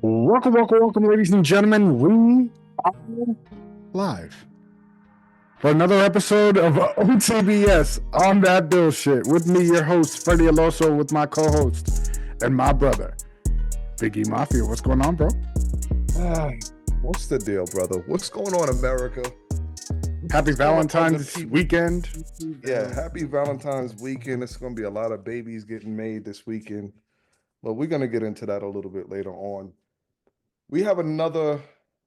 Welcome, ladies and gentlemen. We are live for another episode of OTBS on that Bill shit. With me, your host, Freddie El Oso, with my co-host and my brother, Biggie Mafia. What's going on, bro? What's the deal, brother? What's going on, America? Happy Valentine's weekend. Yeah, happy Valentine's weekend. It's going to be a lot of babies getting made this weekend, but we're going to get into that a little bit later on. We have another,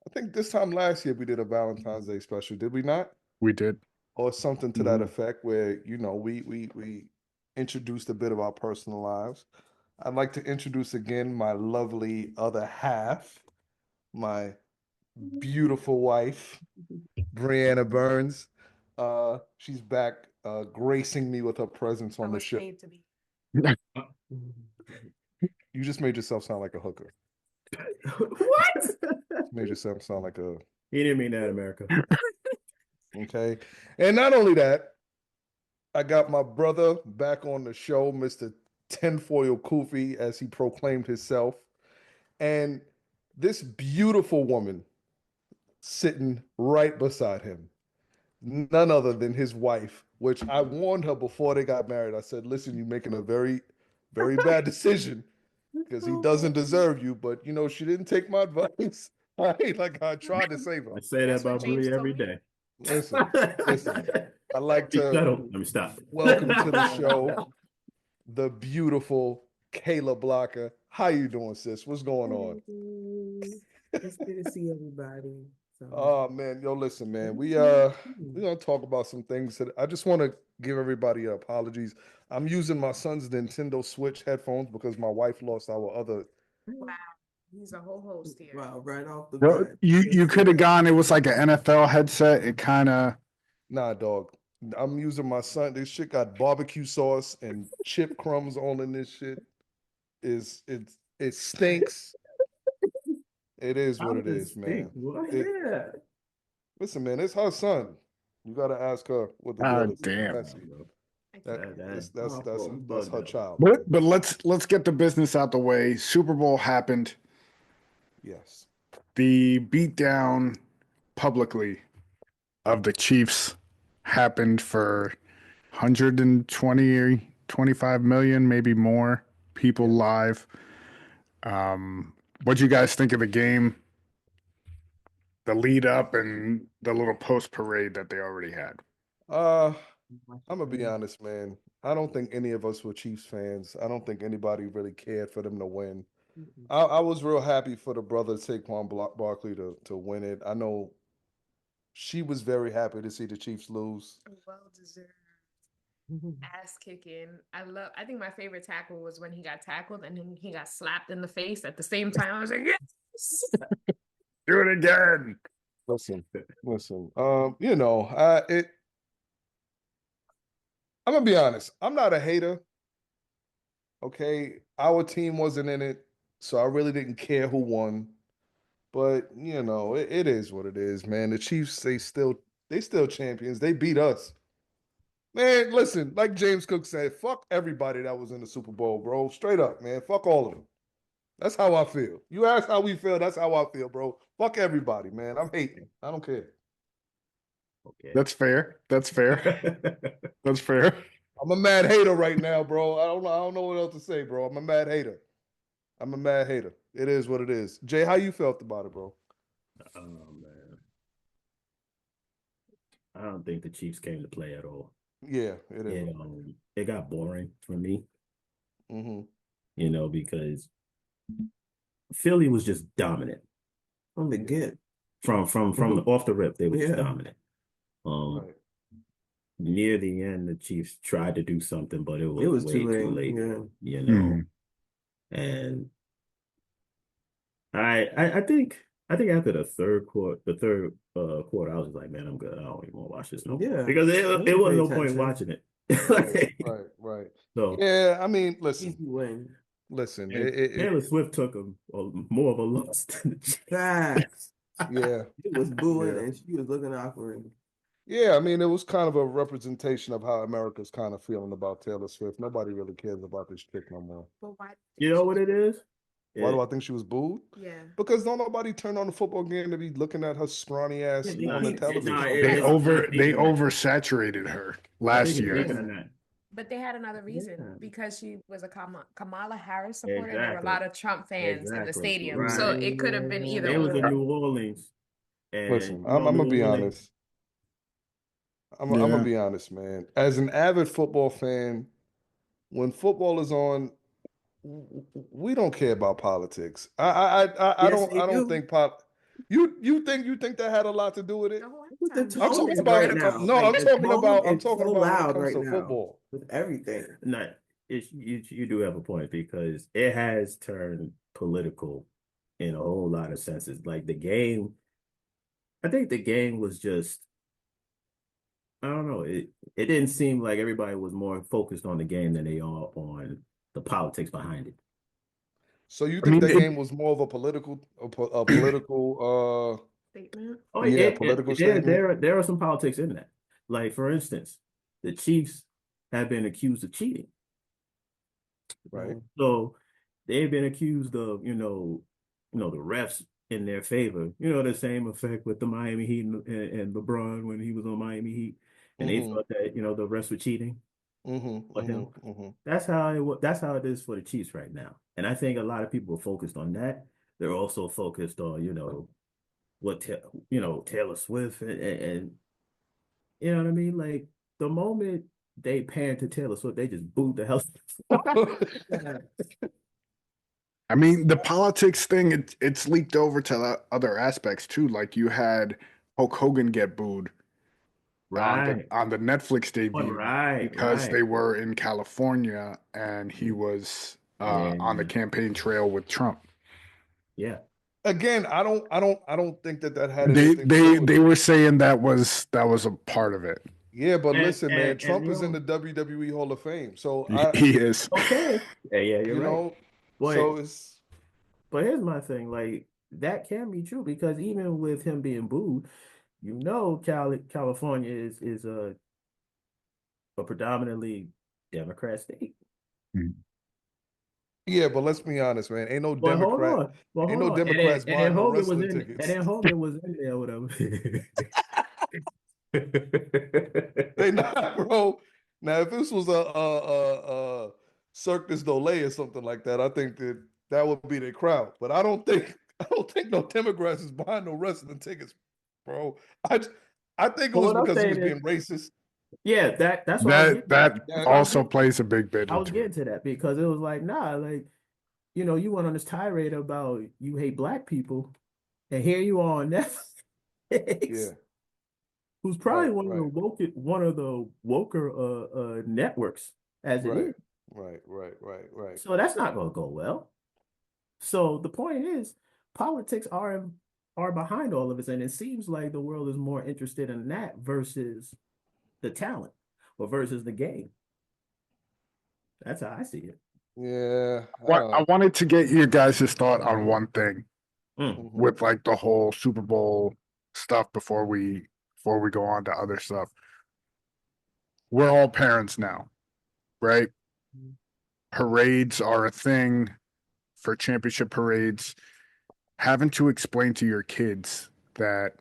I think this time last year we did a Valentine's Day special, did we not? We did. Or something to that effect where, we introduced a bit of our personal lives. I'd like to introduce again my lovely other half, my beautiful wife, Brianna Burns. She's back gracing me with her presence on the show. You just made yourself sound like a hooker. What? Made yourself sound like a... He didn't mean that, America. Okay. And not only that, I got my brother back on the show, Mr. Tinfoil Kufi, as he proclaimed himself. And this beautiful woman sitting right beside him, none other than his wife, which I warned her before they got married. I said, listen, you're making a very, very bad decision because he doesn't deserve you. But, she didn't take my advice. Right? Like I tried to save her. I say that about Bree every day. Listen. I'd like to Let me stop. welcome to the show the beautiful Kayla Blocker. How you doing, sis? What's going on? It's good to see everybody. Oh man, listen, man. We're gonna talk about some things that I just want to give everybody apologies. I'm using my son's Nintendo Switch headphones because my wife lost our other. Wow, he's a whole host here. Wow, right off the Yo, bat. you could have gone. It was like an NFL headset. It kind of. Nah, dog. I'm using my son. This shit got barbecue sauce and chip crumbs all in this shit. It stinks. It is what it is, man. Listen, man, it's her son. You gotta ask her what the deal is. Damn. That's her child. But let's get the business out the way. Super Bowl happened. Yes. The beatdown publicly of the Chiefs happened for 120, 25 million, maybe more people live. What do you guys think of the game? The lead up and the little post parade that they already had. I'm gonna be honest, man. I don't think any of us were Chiefs fans. I don't think anybody really cared for them to win. I was real happy for the brother Saquon Barkley to win it. I know she was very happy to see the Chiefs lose. Well deserved. Ass kicking. I think my favorite tackle was when he got tackled and then he got slapped in the face at the same time. I was like, yes. Do it again. Listen. I'm gonna be honest. I'm not a hater. Okay, our team wasn't in it, so I really didn't care who won. But it is what it is, man. The Chiefs, they still champions. They beat us. Man, listen, like James Cook said, fuck everybody that was in the Super Bowl, bro. Straight up, man. Fuck all of them. That's how I feel. You ask how we feel, that's how I feel, bro. Fuck everybody, man. I'm hating. I don't care. Okay. That's fair. That's fair. I'm a mad hater right now, bro. I don't know what else to say, bro. I'm a mad hater. It is what it is. Jay, how you felt about it, bro? Oh man. I don't think the Chiefs came to play at all. Yeah, it is. It got boring for me. Mm-hmm. Because Philly was just dominant From the get. From off the rip. They were just dominant. Right. Near the end, the Chiefs tried to do something, but it was way too late. Yeah. And I think after the third quarter, I was like, man, I'm good. I don't even want to watch this no more. Because it wasn't no point watching it. Right. So yeah, I mean, listen. Easy win. Listen, Taylor Swift took more of a loss than the Chiefs. Facts. Yeah. He was booing and she was looking awkward. Yeah, I mean, it was kind of a representation of how America's kind of feeling about Taylor Swift. Nobody really cares about this chick no more. But why? You know what it is? Why do I think she was booed? Yeah. Because don't nobody turn on the football game to be looking at her scrawny ass on the television. They oversaturated her last year. But they had another reason because she was a Kamala Harris supporter. And there were a lot of Trump fans in the stadium, so it could have been either. It was in New Orleans. Listen, I'm gonna be honest. I'm gonna be honest, man. As an avid football fan, when football is on, we don't care about politics. I don't think you think that had a lot to do with it? I'm talking about right now. no, Like, I'm talking about so when loud it comes right to now football. with everything. You do have a point because it has turned political in a whole lot of senses. Like the game, I think the game was just, I don't know. It didn't seem like everybody was more focused on the game than they are on the politics behind it. So you think that game was more of a political statement? Oh yeah, political statement. There are some politics in that. Like for instance, the Chiefs have been accused of cheating. Right. So they've been accused of, the refs in their favor. The same effect with the Miami Heat and LeBron when he was on Miami Heat, and they thought that the refs were cheating. That's how it is for the Chiefs right now. And I think a lot of people are focused on that. They're also focused on what Taylor Swift and you know what I mean. Like the moment they pan to Taylor Swift, they just booed the hell. I mean, the politics thing, it's leaked over to the other aspects too. Like you had Hulk Hogan get booed on the Netflix debut because they were in California and he was on the campaign trail with Trump. Yeah. Again, I don't think that had anything to do with they were saying that was a part of it. Yeah, but listen, man, Trump is in the WWE Hall of Fame, so he is. Okay. Yeah, you're right. So it's. But here's my thing: like that can be true because even with him being booed, California is a predominantly Democrat state. Yeah, but let's be honest, man. Ain't no Democrat. Ain't no Democrats buying no wrestling tickets. And then Hogan was in there with him. They not, bro. Now, if this was a Cirque du Soleil or something like that, I think that would be the crowd. But I don't think no Democrats is buying no wrestling tickets, bro. I think it was because he was being racist. Yeah, that's that also plays a big bit. I was getting to that because it was like, nah, like you went on this tirade about you hate black people, and here you are on Netflix. Yeah. Who's probably one of the woker networks as it is. Right. So that's not going to go well. So the point is, politics are behind all of this, and it seems like the world is more interested in that versus the talent or versus the game. That's how I see it. Yeah. I wanted to get your guys' thought on one thing with like the whole Super Bowl stuff before we go on to other stuff. We're all parents now, right? Parades are a thing for championship parades. Having to explain to your kids that,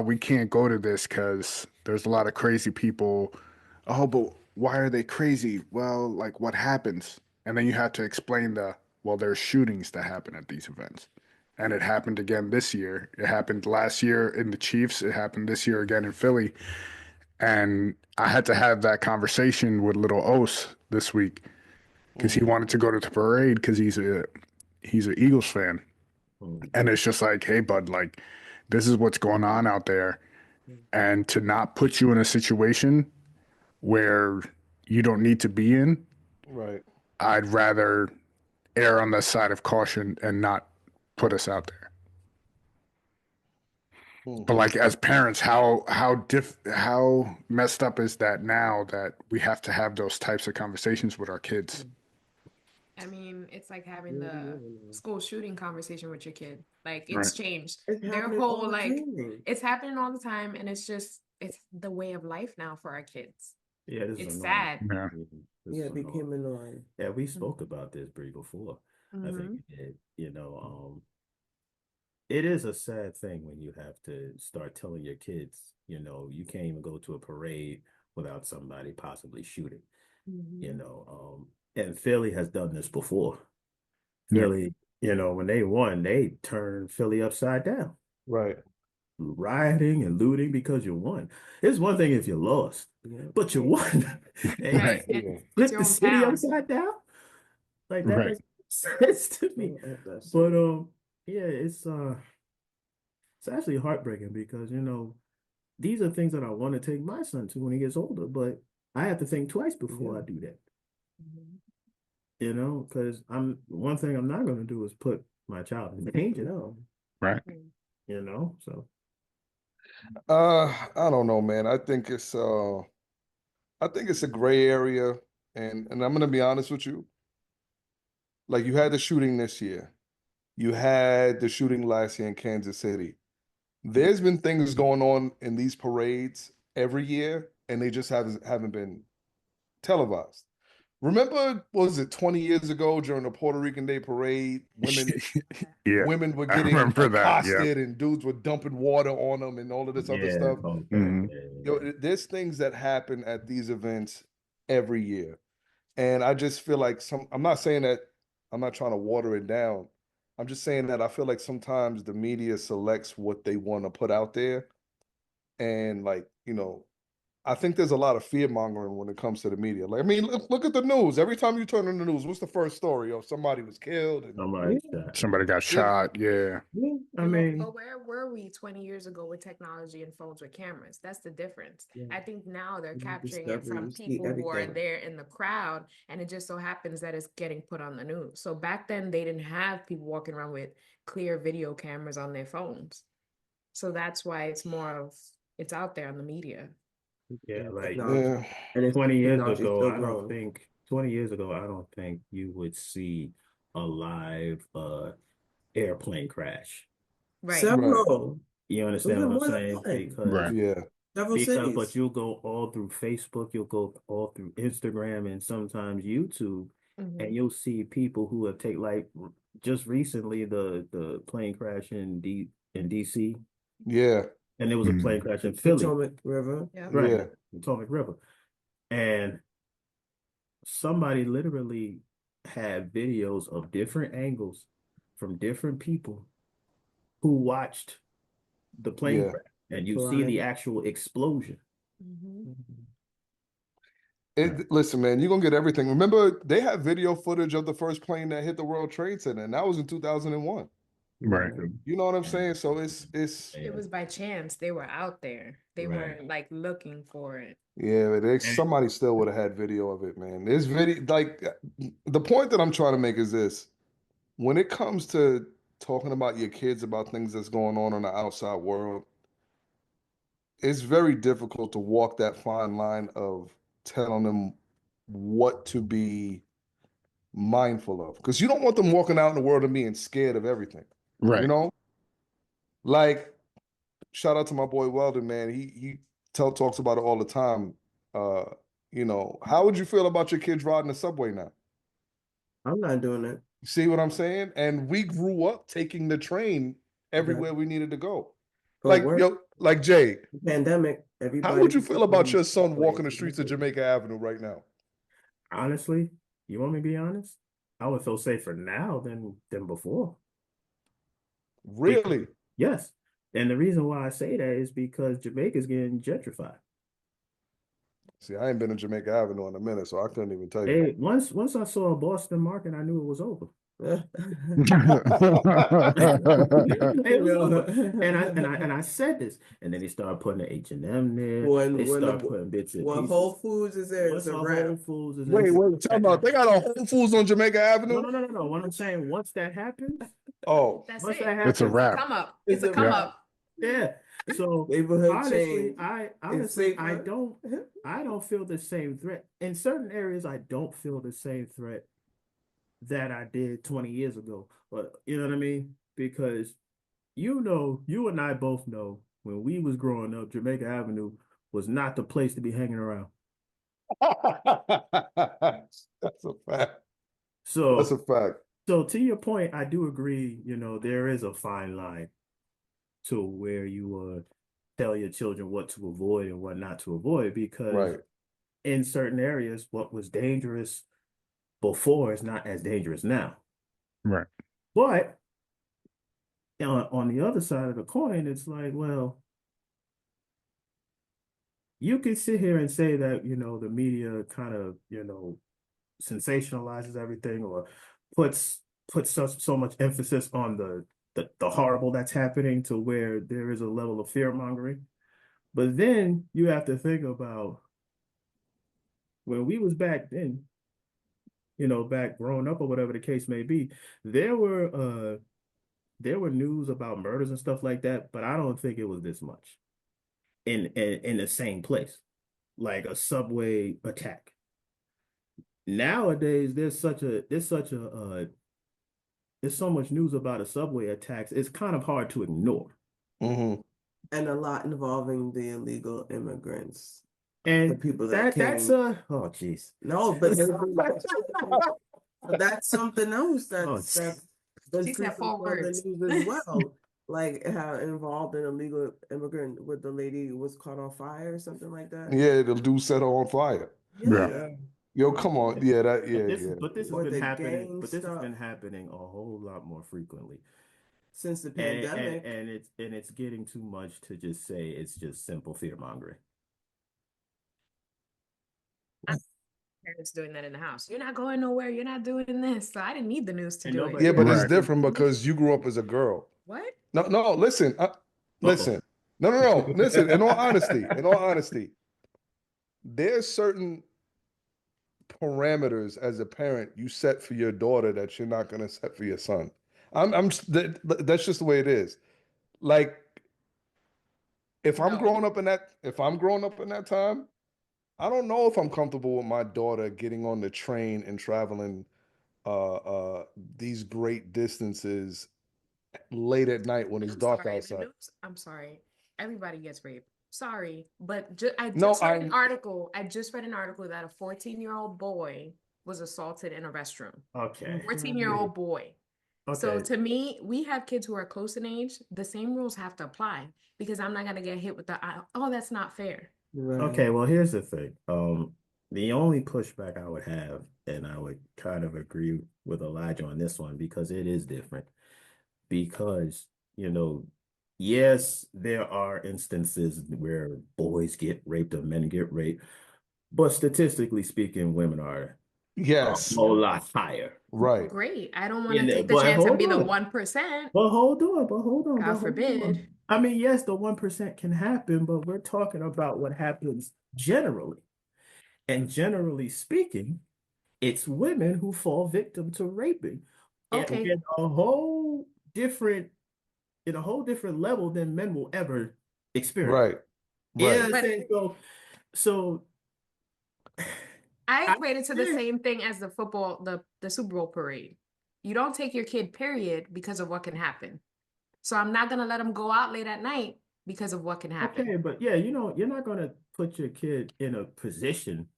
we can't go to this because there's a lot of crazy people. Oh, but why are they crazy? Well, like what happens? And then you have to explain there's shootings that happen at these events. And it happened again this year. It happened last year in the Chiefs. It happened this year again in Philly. And I had to have that conversation with little Oso this week because he wanted to go to the parade because he's an Eagles fan. And it's just like, hey, bud, like this is what's going on out there. And to not put you in a situation where you don't need to be in, right? I'd rather err on the side of caution and not put us out there. But like as parents, how messed up is that now that we have to have those types of conversations with our kids? I mean, it's like having the school shooting conversation with your kid. Like it's changed. Their whole it's happening all the time, and it's the way of life now for our kids. Yeah, it's sad. Yeah, it became annoying. Yeah, we spoke about this, Bree, before. I think Mhm. it did. It is a sad thing when you have to start telling your kids, you can't even go to a parade without somebody possibly shooting, Mhm. and Philly has done this before. Yeah. Philly, when they won, they turned Philly upside down, Right. rioting and looting because you won. It's one thing if you lost, but you won. And you Right. Right. And Yeah. it's flipped your the city hometown. upside down. Like that Right. makes sense to me. That's But yeah, it's actually heartbreaking because these are things that I want to take my son to when he gets older, but I have to think twice before I do that. Mhm. Because one thing I'm not going to do is put my child in danger. Right. So I don't know, man. I think it's a gray area, and I'm gonna be honest with you. Like you had the shooting this year. You had the shooting last year in Kansas City. There's been things going on in these parades every year, and they just haven't been televised. Remember, what was it 20 years ago during the Puerto Rican Day parade? Yeah. Women were I getting remember that. Yeah. accosted and dudes were dumping water on them and all of this other yeah, stuff. okay. Mhm. There's things that happen at these events every year. And I just feel like I'm not saying that I'm not trying to water it down. I'm just saying that I feel like sometimes the media selects what they want to put out there. And like, I think there's a lot of fear mongering when it comes to the media. Like, I mean, look at the news. Every time you turn on the news, what's the first story? Oh, somebody was killed. And Somebody shot. Somebody got yeah, shot. Yeah. I mean, But where were we 20 years ago with technology and phones with cameras? That's the difference. I think now they're capturing it Discovery, from you see people who are everything. there in the crowd, and it just so happens that it's getting put on the news. So back then, they didn't have people walking around with clear video cameras on their phones. So that's why it's out there on the media. yeah, like Technology. yeah, And it's 20 years technology is ago, still I don't growing. think 20 years ago, I don't think you would see a live airplane crash. Right. right, Several. You There's understand been what I'm more than saying? one. Because Right. yeah, Several but cities. you'll go all through Facebook, you'll go all through Instagram and sometimes YouTube, and Hmm. you'll see people who have just recently the plane crash in DC, yeah, and there was a plane Mhm. crash in Philly, Potomac River. Yeah. right, yeah, Potomac River, and somebody literally had videos of different angles from different people who watched the plane yeah. crash, and you see the Collide. actual explosion. Hmm. Listen, man, you're gonna get everything. Remember, they have video footage of the first plane that hit the World Trade Center, and that was in 2001. Right. You know what I'm And, saying? So it's It and, was by chance. They were out there. They right. weren't like looking for it. yeah, but And somebody still would have had video of it, man. There's video like the point that I'm trying to make is this: when it comes to talking about your kids about things that's going on in the outside world, it's very difficult to walk that fine line of telling them what to be mindful of because you don't want them walking out in the world and being scared of everything. You Right. know, like shout out to my boy Weldon, man. He talks about it all the time. Uh, how would you feel about your kids riding the subway now? I'm not doing that. You see what I'm saying? And we grew up taking the train Okay. everywhere we needed to go. For Like work, yo, like Jay, pandemic, how everybody would you was feel about on your son subways walking the and streets of buses. Jamaica Avenue right now? honestly, you want me to be honest? I would feel safer now than before. Because Really? yes, and the reason why I say that is because Jamaica's getting gentrified. See, I ain't been in Jamaica Avenue in a minute, so I couldn't even tell you. Hey, once I saw a Boston market, I knew it was over. It was over. And I said this, and then they started putting the H&M there. They start putting bits and when pieces. Whole Foods is there, it's Once a a wrap. Whole Foods is Wait, tell me, they got a Whole Foods on Jamaica no, Avenue? no, no, no, no. What I'm saying, once that happens, Oh, That's once it. that It's a happens, It's a wrap. come up. It's It's a a come Yeah. wrap. up. yeah. So Neighborhood honestly, change. I It's honestly I safer. don't feel the same threat. In certain areas, I don't feel the same threat that I did 20 years ago. But you know what I mean? Because you and I both know when we was growing up, Jamaica Avenue was not the place to be hanging around. that's a fact. That's a So fact. So to your point, I do agree, there is a fine line to where you tell your children what to avoid and what not to avoid, because Right. in certain areas, what was dangerous before is not as dangerous now. Right. But on the other side of the coin, it's like, well, you could sit here and say that, the media kind of, sensationalizes everything, or puts so much emphasis on the horrible that's happening, to where there is a level of fear mongering. But then you have to think about when we was back then, back growing up or whatever the case may be, there were news about murders and stuff like that, but I don't think it was this much in the same place, like a subway attack. Nowadays, there's so much news about a subway attacks. It's kind of hard to ignore. Mm-hmm. And a lot involving the illegal immigrants. And the people that that's came. oh jeez. No, but that's something else that's She said 4 on the words. news as well. Like how involved an illegal immigrant with the lady who was caught on fire or something like that. Yeah, the dude set her on fire. Yeah. Yo, come on. Yeah, that But this has Or been the happening. gang But this has stuff. been happening a whole lot more frequently Since the and pandemic. and it's getting too much to just say it's just simple fear mongering. Parents doing that in the house. You're not going nowhere. You're not doing this. So I didn't need the news to And do nobody- it. Yeah, but it's Right. different because you grew up as a girl. What? No, listen. Listen. No. Listen, in all honesty, there's certain parameters as a parent you set for your daughter that you're not going to set for your son. That's just the way it is. Like, if I'm No. growing up in that time, I don't know if I'm comfortable with my daughter getting on the train and traveling these great distances late at night when it's I'm dark sorry, the outside. news. I'm sorry. Everybody gets raped. Sorry, but I No, just read an article. I just read an article that a 14-year-old boy was assaulted in a restroom. Okay. 14-year-old boy. So Okay. to me, we have kids who are close in age. The same rules have to apply, because I'm not gonna get hit with the oh, that's not fair. Right. Okay, well, here's the thing. The only pushback I would have, and I would kind of agree with Elijah on this one, because it is different. Because, yes, there are instances where boys get raped or men get raped, but statistically speaking, women are Yes, a whole lot higher. right. Great. I don't want to take the But chance and hold be the on. 1%. But hold on. God hold forbid. on. I mean, yes, the 1% can happen, but we're talking about what happens generally. And generally speaking, it's women who fall victim to raping. Okay. In a whole different level than men will ever experience. Right. Yeah, so I equate it to the same thing as the football, the Super Bowl parade. You don't take your kid, period, because of what can happen. So I'm not gonna let them go out late at night because of what can happen. okay, but yeah, you're not gonna put your kid in a position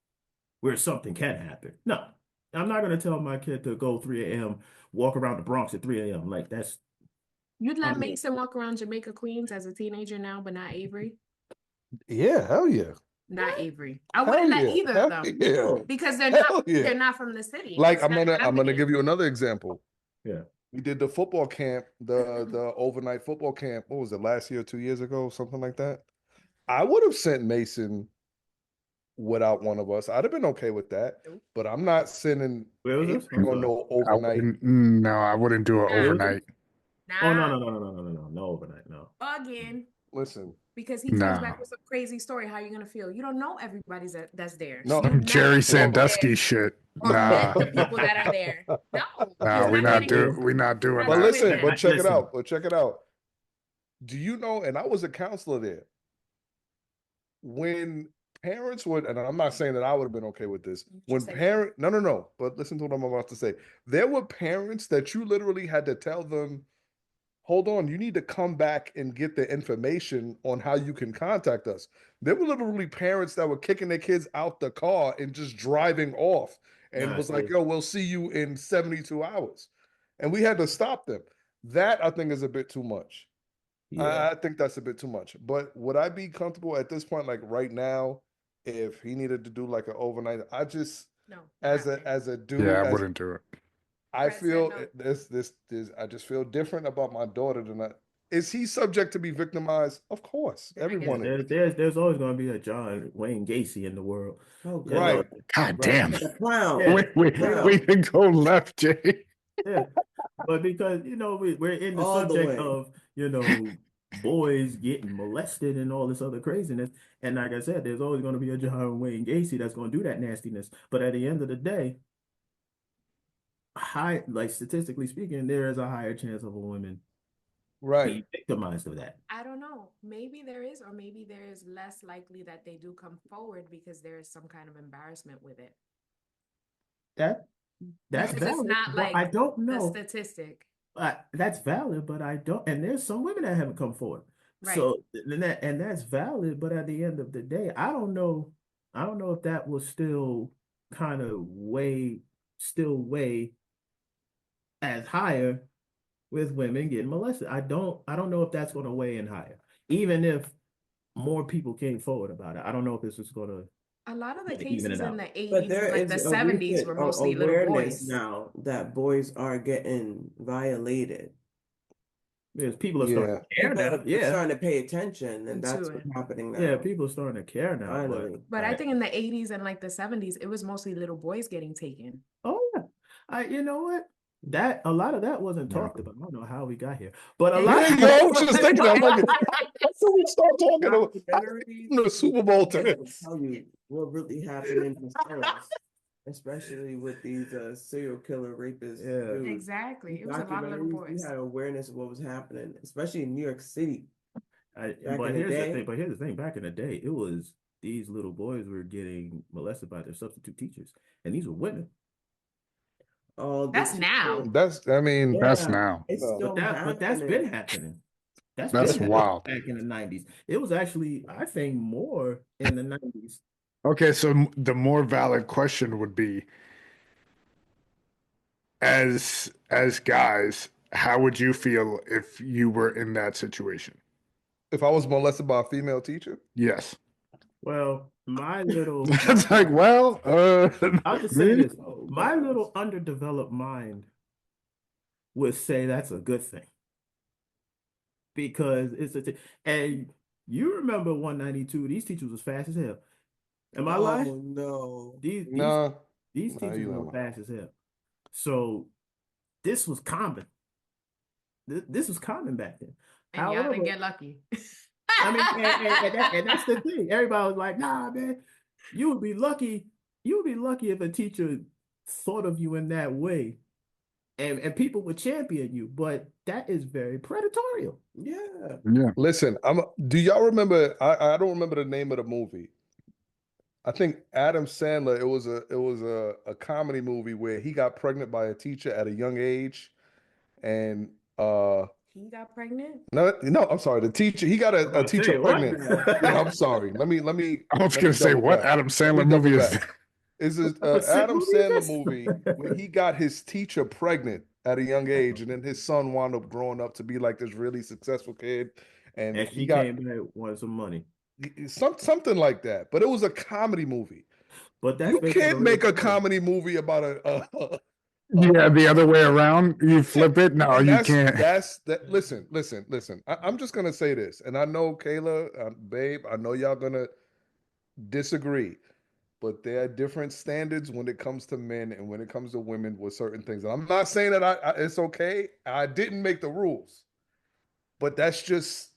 where something can happen. No, I'm not gonna tell my kid to go 3 a.m., walk around the Bronx at 3 a.m. Like that's You'd let Mason walk around Jamaica, Queens as a teenager now, but not Avery? Yeah, hell yeah. Not Avery. I wouldn't let either of them. Yeah. Because they're Hell not yeah. they're not from the city. Like, It's I'm not gonna happening. give you another example. Yeah. We did the football camp, the overnight football camp. What was it, last year, 2 years ago, something like that? I would have sent Mason without one of us. I'd have been okay with that. But I'm not sending Where was this? Avery on no overnight. No, I wouldn't do it Where was overnight. Oh Nah. no overnight, no. Again. Listen. Because he comes No. back with some crazy story. How are you gonna feel? You don't know everybody's that's there. No. You met Jerry people there, Sandusky shit. or met Nah. the people that are there. No, No, we're not doing But that. listen, but check Listen. it out. Do you know, and I was a counselor there, when parents would, and I'm not saying that I would have been okay with this, when no, but listen to what I'm about to say. There were parents that you literally had to tell them, hold on, you need to come back and get the information on how you can contact us. There were literally parents that were kicking their kids out the car and just driving off and was like, yo, we'll see you in 72 hours. and we had to stop them. That I think is a bit too much. Yeah. I think that's a bit too much. But would I be comfortable at this point, like right now, if he needed to do like an overnight? I just No. as not a dude, Yeah, I as wouldn't do it. I Fred said feel no. this I just feel different about my daughter than I. Is he subject to be victimized? Of course, Then I guess everyone is. There's always going to be a John Wayne Gacy in the world. Oh, You know, Right. God right? damn. The clown. Yeah. Wait, Yeah. we can go left, Jay. Yeah, but because we're in the All the subject way. of boys getting molested and all this other craziness, and like I said, there's always going to be a John Wayne Gacy that's going to do that nastiness. But at the end of the day, statistically speaking, there is a higher chance of a woman Right. being victimized of that. I don't know. Maybe there is, or maybe there is less likely that they do come forward because there is some kind of embarrassment with it. That's Because it's valid, not but like I don't the know. statistic. That's valid, but I don't. And there's some women that haven't come forward. Right. So and that's valid, but at the end of the day, I don't know. I don't know if that will still kind of weigh as higher with women getting molested. I don't know if that's going to weigh in higher, even if more people came forward about it. I don't know if this is going to A lot of the even cases it in out. the But 80s there and like the is a 70s recent were mostly little awareness boys. now that boys are getting violated. Because people are starting to care People now. are Yeah, starting to pay attention, and To that's it. what's happening now. yeah, people are starting to care now. Finally. But I think in the 80s and like the 70s, it was mostly little boys getting taken. Oh yeah, you know what? That a lot of that wasn't talked about. I don't know how we got here, but a lot. There you go. I was just thinking. I'm like, until we start talking about Documentaries the Super Bowl to will this. tell you what really happened in the stores, especially with these serial killer rapists. Yeah. dudes. Exactly. These It was a lot of little documentaries, we boys. had awareness of what was happening, especially in New York City. Back But in the here's the day. thing. But here's the thing. Back in the day, it was these little boys were getting molested by their substitute teachers, and these were women. Oh, That's now. That's. I mean, That's now. It's No. still But that's happening. been happening. That's been happening wild. back in the 90s. It was actually, I think, more in the 90s. Okay, so the more valid question would be, as guys, how would you feel if you were in that situation? If I was molested by a female teacher, Yes. Well, my little It's like, well, I'll just say this. My little underdeveloped mind would say that's a good thing. Because it's and you remember 192, these teachers was fast as hell. Am I lying? Oh no. These nah. teachers you were don't. fast as hell. So this was common. This was common back then. And y'all didn't get lucky. I mean, and that's the thing. Everybody was like, nah, man, you would be lucky. You would be lucky if a teacher thought of you in that way. And people would champion you, but that is very predatory. Yeah. yeah. Listen, do y'all remember? I don't remember the name of the movie. I think Adam Sandler. It was a comedy movie where he got pregnant by a teacher at a young age, and He got pregnant? no, I'm sorry. The teacher, he got a teacher pregnant. Yeah, I'm sorry. Let me. I was gonna say, what Adam Sandler movie is that? Is this What sick Adam movie is Sandler this? movie where he got his teacher pregnant at a young age, and then his son wound up growing up to be like this really successful kid, and And he she got came back wanted some money. something like that. But it was a comedy movie. But that's You based on can't a make real a story. comedy movie about Yeah, the other way around. You flip it. No, and you can't. That's that. Listen. I'm just gonna say this, and I know Kayla, babe, I know y'all gonna disagree, but there are different standards when it comes to men and when it comes to women with certain things. And I'm not saying that it's okay. I didn't make the rules, but that's just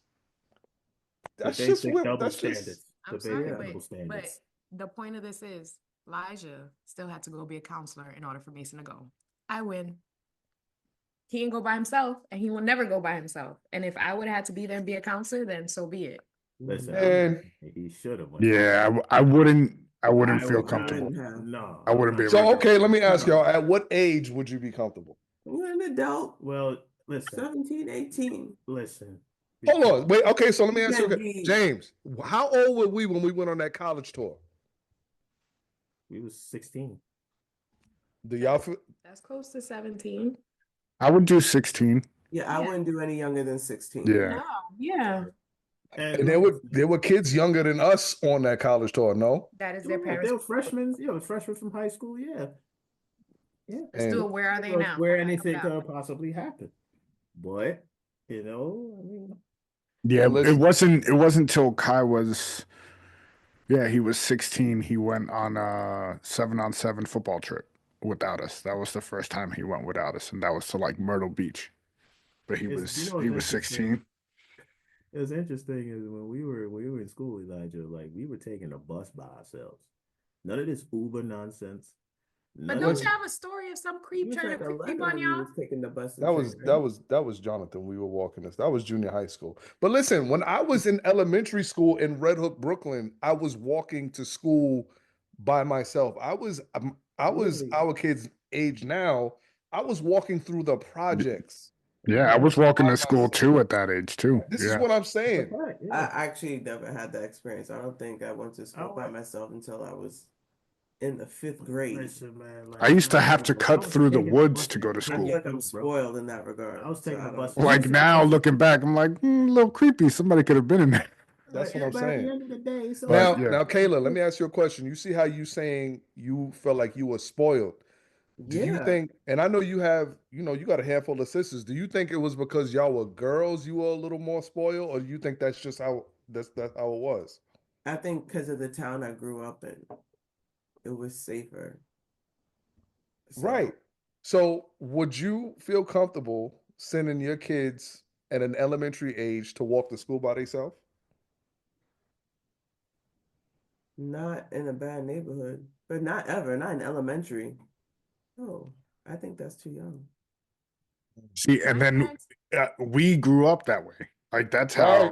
basic double that's standards. just. I'm The sorry, basic but double standards. the point of this is Elijah still had to go be a counselor in order for Mason to go. I win. He didn't go by himself, and he will never go by himself. And if I would have had to be there and be a counselor, then so be it. Listen, And he should have. Yeah, I wouldn't feel would comfortable. No, I wouldn't be able so, to do okay, it. let me ask y'all: at what age would you be comfortable? You're an adult. Well, listen. 17, 18. Listen. Hold on, wait. Okay, so let me ask you, Can be- James. How old were we when we went on that college tour? We was 16. Do y'all feel? That's close to 17. I would do 16. Yeah, I Yeah. wouldn't do any younger than 16. Yeah. No, yeah. And there were kids younger than us on that college tour, no? That is their Yeah, parents. they were freshmen, freshmen from high school, yeah. Yeah. And Where are they now? Where anything could possibly happen. But, I mean, Yeah, But listen, it wasn't till Kai was he was 16. He went on a 7-on-7 football trip without us. That was the first time he went without us, and that was to like Myrtle Beach. But he it's, was it's 16. It's interesting is when we were in school, Elijah, like we were taking a bus by ourselves. None of this Uber nonsense. But don't you have a story of some creep He was trying like to creep 11 on when he y'all? was taking the bus. that was Jonathan. We were walking this. That was junior high school. But listen, when I was in elementary school in Red Hook, Brooklyn, I was walking to school by myself. I was Really? our kids' age now. I was walking through the projects. Yeah, I was walking by to school myself. too at that age too. This is Yeah. what I'm saying. I actually never had that experience. I don't think I went to school by myself until I was in the 5th grade. Listen, man, I used to have to cut through the woods to go to I school. feel like I'm spoiled in that regard. I was taking the bus. Like now, looking back, I'm like, a little creepy. Somebody could have been in there. That's what I'm But at the saying. end of the day, But, Now, Kayla, let me ask you a question. You see how you saying you felt like you were spoiled. Do you Yeah. think, and I know you have, you got a handful of sisters. Do you think it was because y'all were girls you were a little more spoiled, or do you think that's just how that's how it was? I think because of the town I grew up in, it was safer. So, Right. So would you feel comfortable sending your kids at an elementary age to walk to school by themselves? not in a bad neighborhood, but not ever, not in elementary. Oh, I think that's too young. see, and My then parents, we grew up that way. Like that's Right.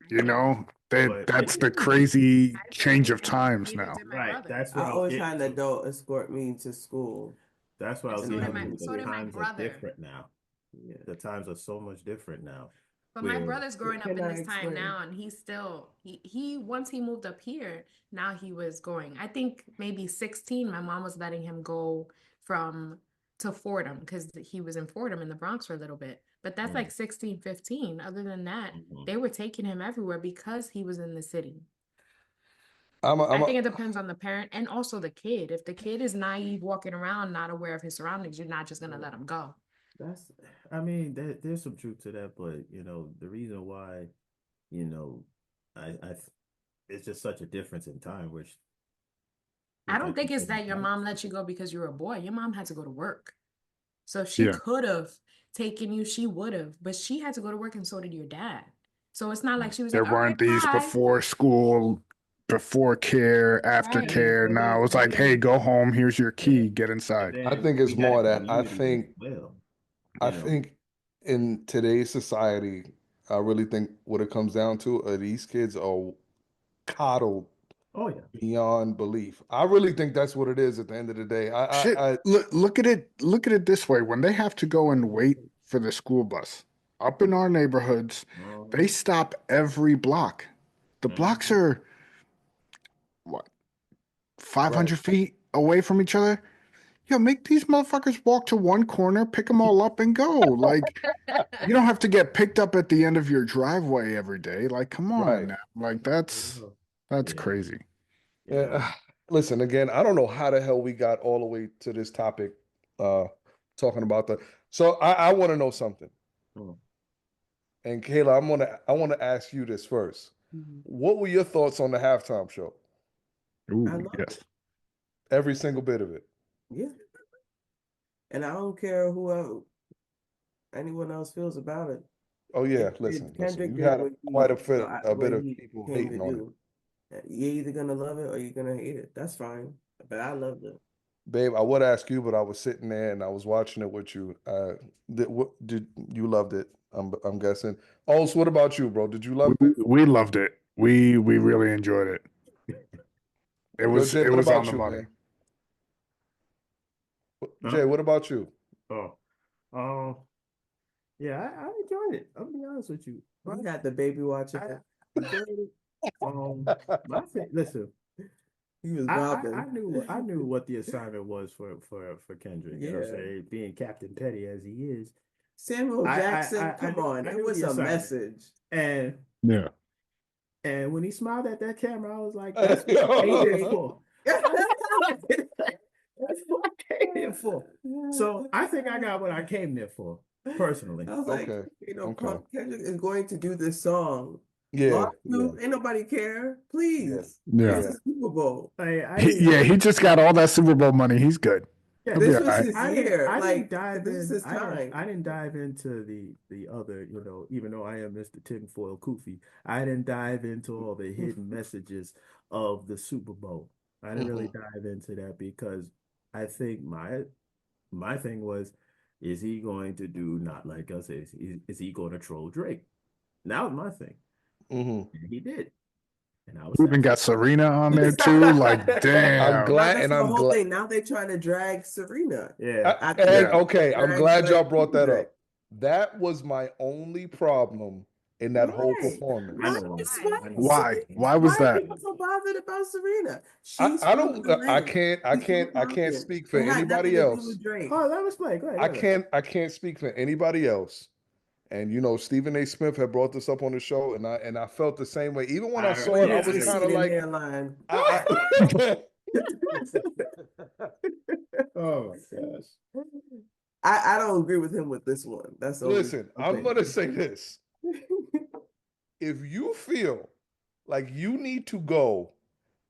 how, But- that's the crazy change of times neither now. did my Right, brother. that's I what always getting had an to. adult escort me to school. That's what I was So did getting my- to. so The did my times are brother. different now. Yeah. The times are so much different now. But my Where- brother's growing up in Can I this time explain? now, and he's still he once he moved up here, now he was going. I think maybe 16. My mom was letting him go to Fordham because he was in Fordham in the Bronx for a little bit. But that's like 16, 15. Other than that, they were taking him everywhere because he was in the city. I think it depends on the parent and also the kid. If the kid is naive, walking around, not aware of his surroundings, you're not just gonna let him go. I mean, there's some truth to that, but the reason why, I it's just such a difference in time, which I don't think it's that your mom let you go because you're a boy. Your mom had to go to work. So if she Yeah. could have taken you, she would have. But she had to go to work and so did your dad. So it's not like she was There like, all weren't right, these bye. before school, before care, after Right. care. Now it's like, hey, go home. Here's your key. Get inside. I think it's we had more a that I community think as well, I you know. think in today's society, I really think what it comes down to are these kids are coddled Oh yeah. beyond belief. I really think that's what it is at the end of the day. Shit, look at it this way. When they have to go and wait for the school bus up in our neighborhoods, they stop every block. The blocks are what, 500 feet away from each other? Yo, make these motherfuckers walk to one corner, pick them all up, and go. Like, you don't have to get picked up at the end of your driveway every day. Like, come on Right. now. Like, that's crazy. Yeah. Listen, again, I don't know how the hell we got all the way to this topic, talking about so I want to know something. And Kayla, I want to ask you this first. What were your thoughts on the halftime show? Ooh, I love yes. it. Every single bit of it. Yeah. And I don't care anyone else feels about it. Oh yeah, listen. Kendrick You did had what quite a what bit of he people came hating to on it. do. You're either gonna love it or you're gonna hate it. That's fine. But I loved it. Babe, I would ask you, but I was sitting there and I was watching it with you. Did you loved it? I'm guessing. Oh, so what about you, bro? Did you love it? We loved it. We really enjoyed it. It was Jay, it what was about on the you, money. man? Jay, what about you? Yeah, I enjoyed it. I'll be honest with you. You had the baby watching. I enjoyed it. Listen, He was I bobbing. knew what the assignment was for Kendrick. You know what I'm Yeah. saying? Being Captain Petty as he is. Samuel Jackson, come on. I It knew was the a assignment. message. And Yeah. when he smiled at that camera, I was like, that's what I came here for. That's what I came here for. So I think I got what I came there for, personally. I was like, Okay. Okay. Kendrick is going to do this song. Yeah. Lawsuit, ain't nobody care. Please. Yeah. It's the Super Bowl. He just got all that Super Bowl money. He's good. Yeah, This Yeah, was I- his I year. didn't Like, dive this is in. his time. I didn't dive into the other, you know, even though I am Mr. Tinfoil Kufi, I didn't dive into all the hidden messages of the Super Bowl. I didn't really dive into that because I think my thing was, is he going to do not like us? Is he going to troll Drake? That was my thing. Mhm. And he did. And I was He even got Serena on there too. Like, damn. I'm glad, That's and the I'm whole glad. thing. Now they're trying to drag Serena. Yeah. Okay, I'm glad y'all brought that Drake. up. That was my only problem in that whole Right. performance. I know. Why? Why was Why are that? people so bothered about Serena? I don't. I can't confident. speak for It had anybody nothing to do else. with Drake. Oh, that was play. Go ahead. I can't speak for anybody else. And you know, Stephen A. Smith had brought this up on the show, and I felt the same way. Even when I saw it, I was kind of like, oh my gosh. I don't agree with him with this one. That's the listen. only I'm gonna say this: if you feel like you need to go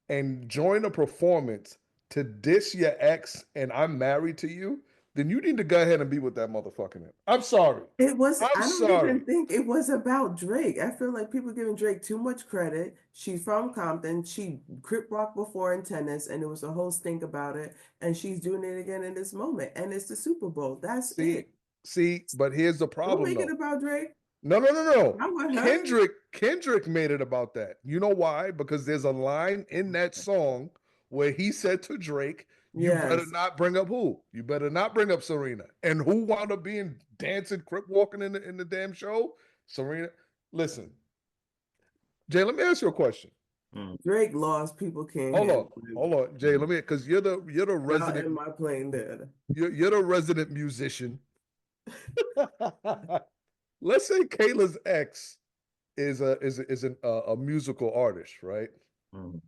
and join a performance to diss your ex, and I'm married to you, then you need to go ahead and be with that motherfucking him. I'm sorry. It was. I'm I don't sorry. even think it was about Drake. I feel like people giving Drake too much credit. She's from Compton. She crip walked before in tennis, and there was a whole stink about it. And she's doing it again in this moment. And it's the Super Bowl. That's it. See, but here's the Don't problem. make it about Drake. No. I want her. Kendrick made it about that. You know why? Because there's a line in that song where he said to Drake, "You better not bring up who? You better not bring up Serena." And who wound up being dancing, crip walking in the damn show? Serena. Listen, Jay, let me ask you a question. Drake lost. People can't. Hold on, Jay. Let me, because you're the resident. In my plane there. You're the resident musician. Let's say Kayla's ex is a musical artist, right? Mm-hmm.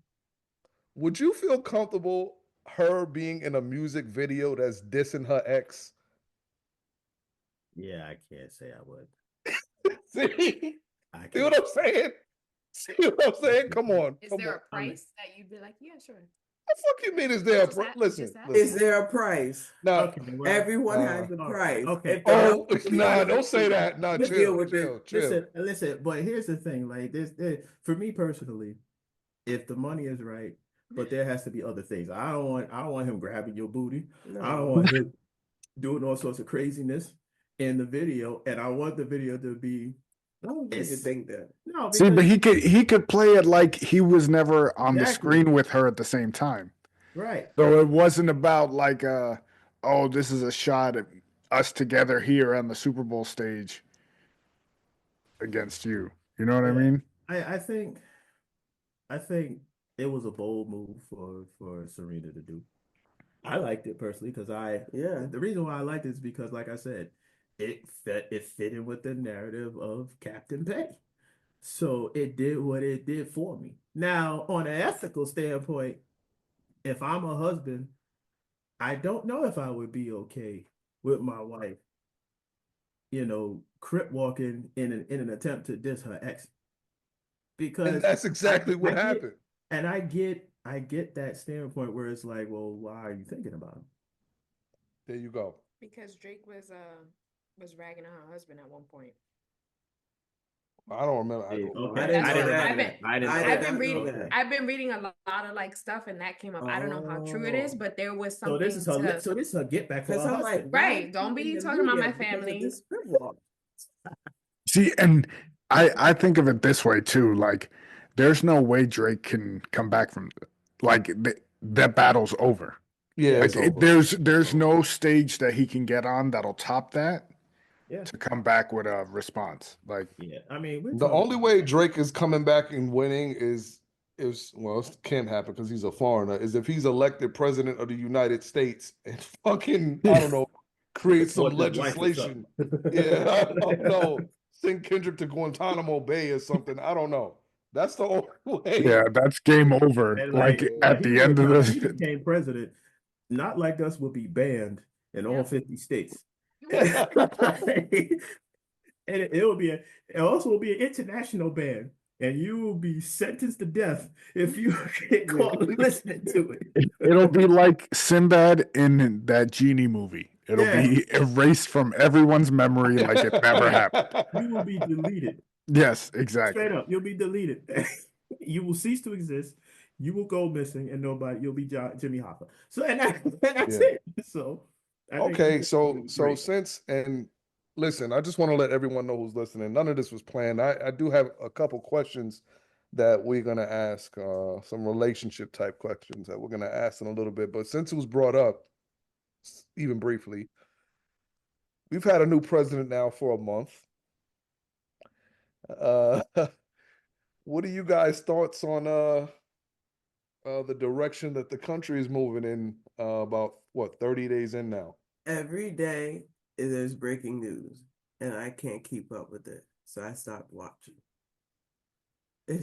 Would you feel comfortable her being in a music video that's dissing her ex? Yeah, I can't say I would. See what I'm saying? See what I'm saying? Come on. Is there a price that you'd be like, yeah, sure? What the fuck you mean? Is there a price? Listen. Is there a price? No. Okay, well, everyone has a price. Okay. Oh, nah, don't say that. No, chill. Listen. But here's the thing. Like this, for me personally, if the money is right, but there has to be other things. I don't want him grabbing your booty. No. I don't want him doing all sorts of craziness in the video, and I want the video to be. I don't think that. No, see, but he could play it like he was never on the screen with her at the same time. Right. So it wasn't about like, oh, this is a shot at us together here on the Super Bowl stage against you. You know what I mean? I think it was a bold move for Serena to do. I liked it personally because the reason why I liked it is because, like I said, it fit in with the narrative of Captain Petty. So it did what it did for me. Now, on an ethical standpoint, if I'm a husband, I don't know if I would be okay with my wife, crip walking in an attempt to diss her ex. Because that's exactly what happened. And I get that standpoint where it's like, well, why are you thinking about him? There you go. Because Drake was ragging on her husband at one point. I don't remember. I've been reading a lot of like stuff, and that came up. I don't know how true it is, but there was something. So this is her get back for her husband. Like, right? Don't be talking about my family. See, and I think of it this way too. Like, there's no way Drake can come back from that battle's over. Yeah, like, there's no stage that he can get on that'll top that. Yeah. To come back with a response. Like, yeah, I mean, the only way Drake is coming back and winning is it can't happen because he's a foreigner, is if he's elected president of the United States and fucking, I don't know, create some legislation. Yeah, I don't know. Send Kendrick to Guantanamo Bay or something. I don't know. That's the only way. Yeah, that's game over. And like at the end of he the became president, Not Like Us will be banned in all 50 states. And it also will be an international ban, and you will be sentenced to death if you get caught listening to it. It'll be like Sinbad in that Genie movie. It'll be erased from everyone's memory like it never happened. You will be deleted. Yes, exactly. Straight up, you'll be deleted. You will cease to exist. You will go missing, and you'll be Jimmy Hoffa. So and that's it. So okay, so since and listen, I just want to let everyone know who's listening. None of this was planned. I do have a couple questions that we're gonna ask, some relationship type questions that we're gonna ask in a little bit. But since it was brought up, even briefly, we've had a new president now for a month. What are you guys' thoughts on the direction that the country is moving in? About what, 30 days in now? Every day there's breaking news, and I can't keep up with it, so I stopped watching.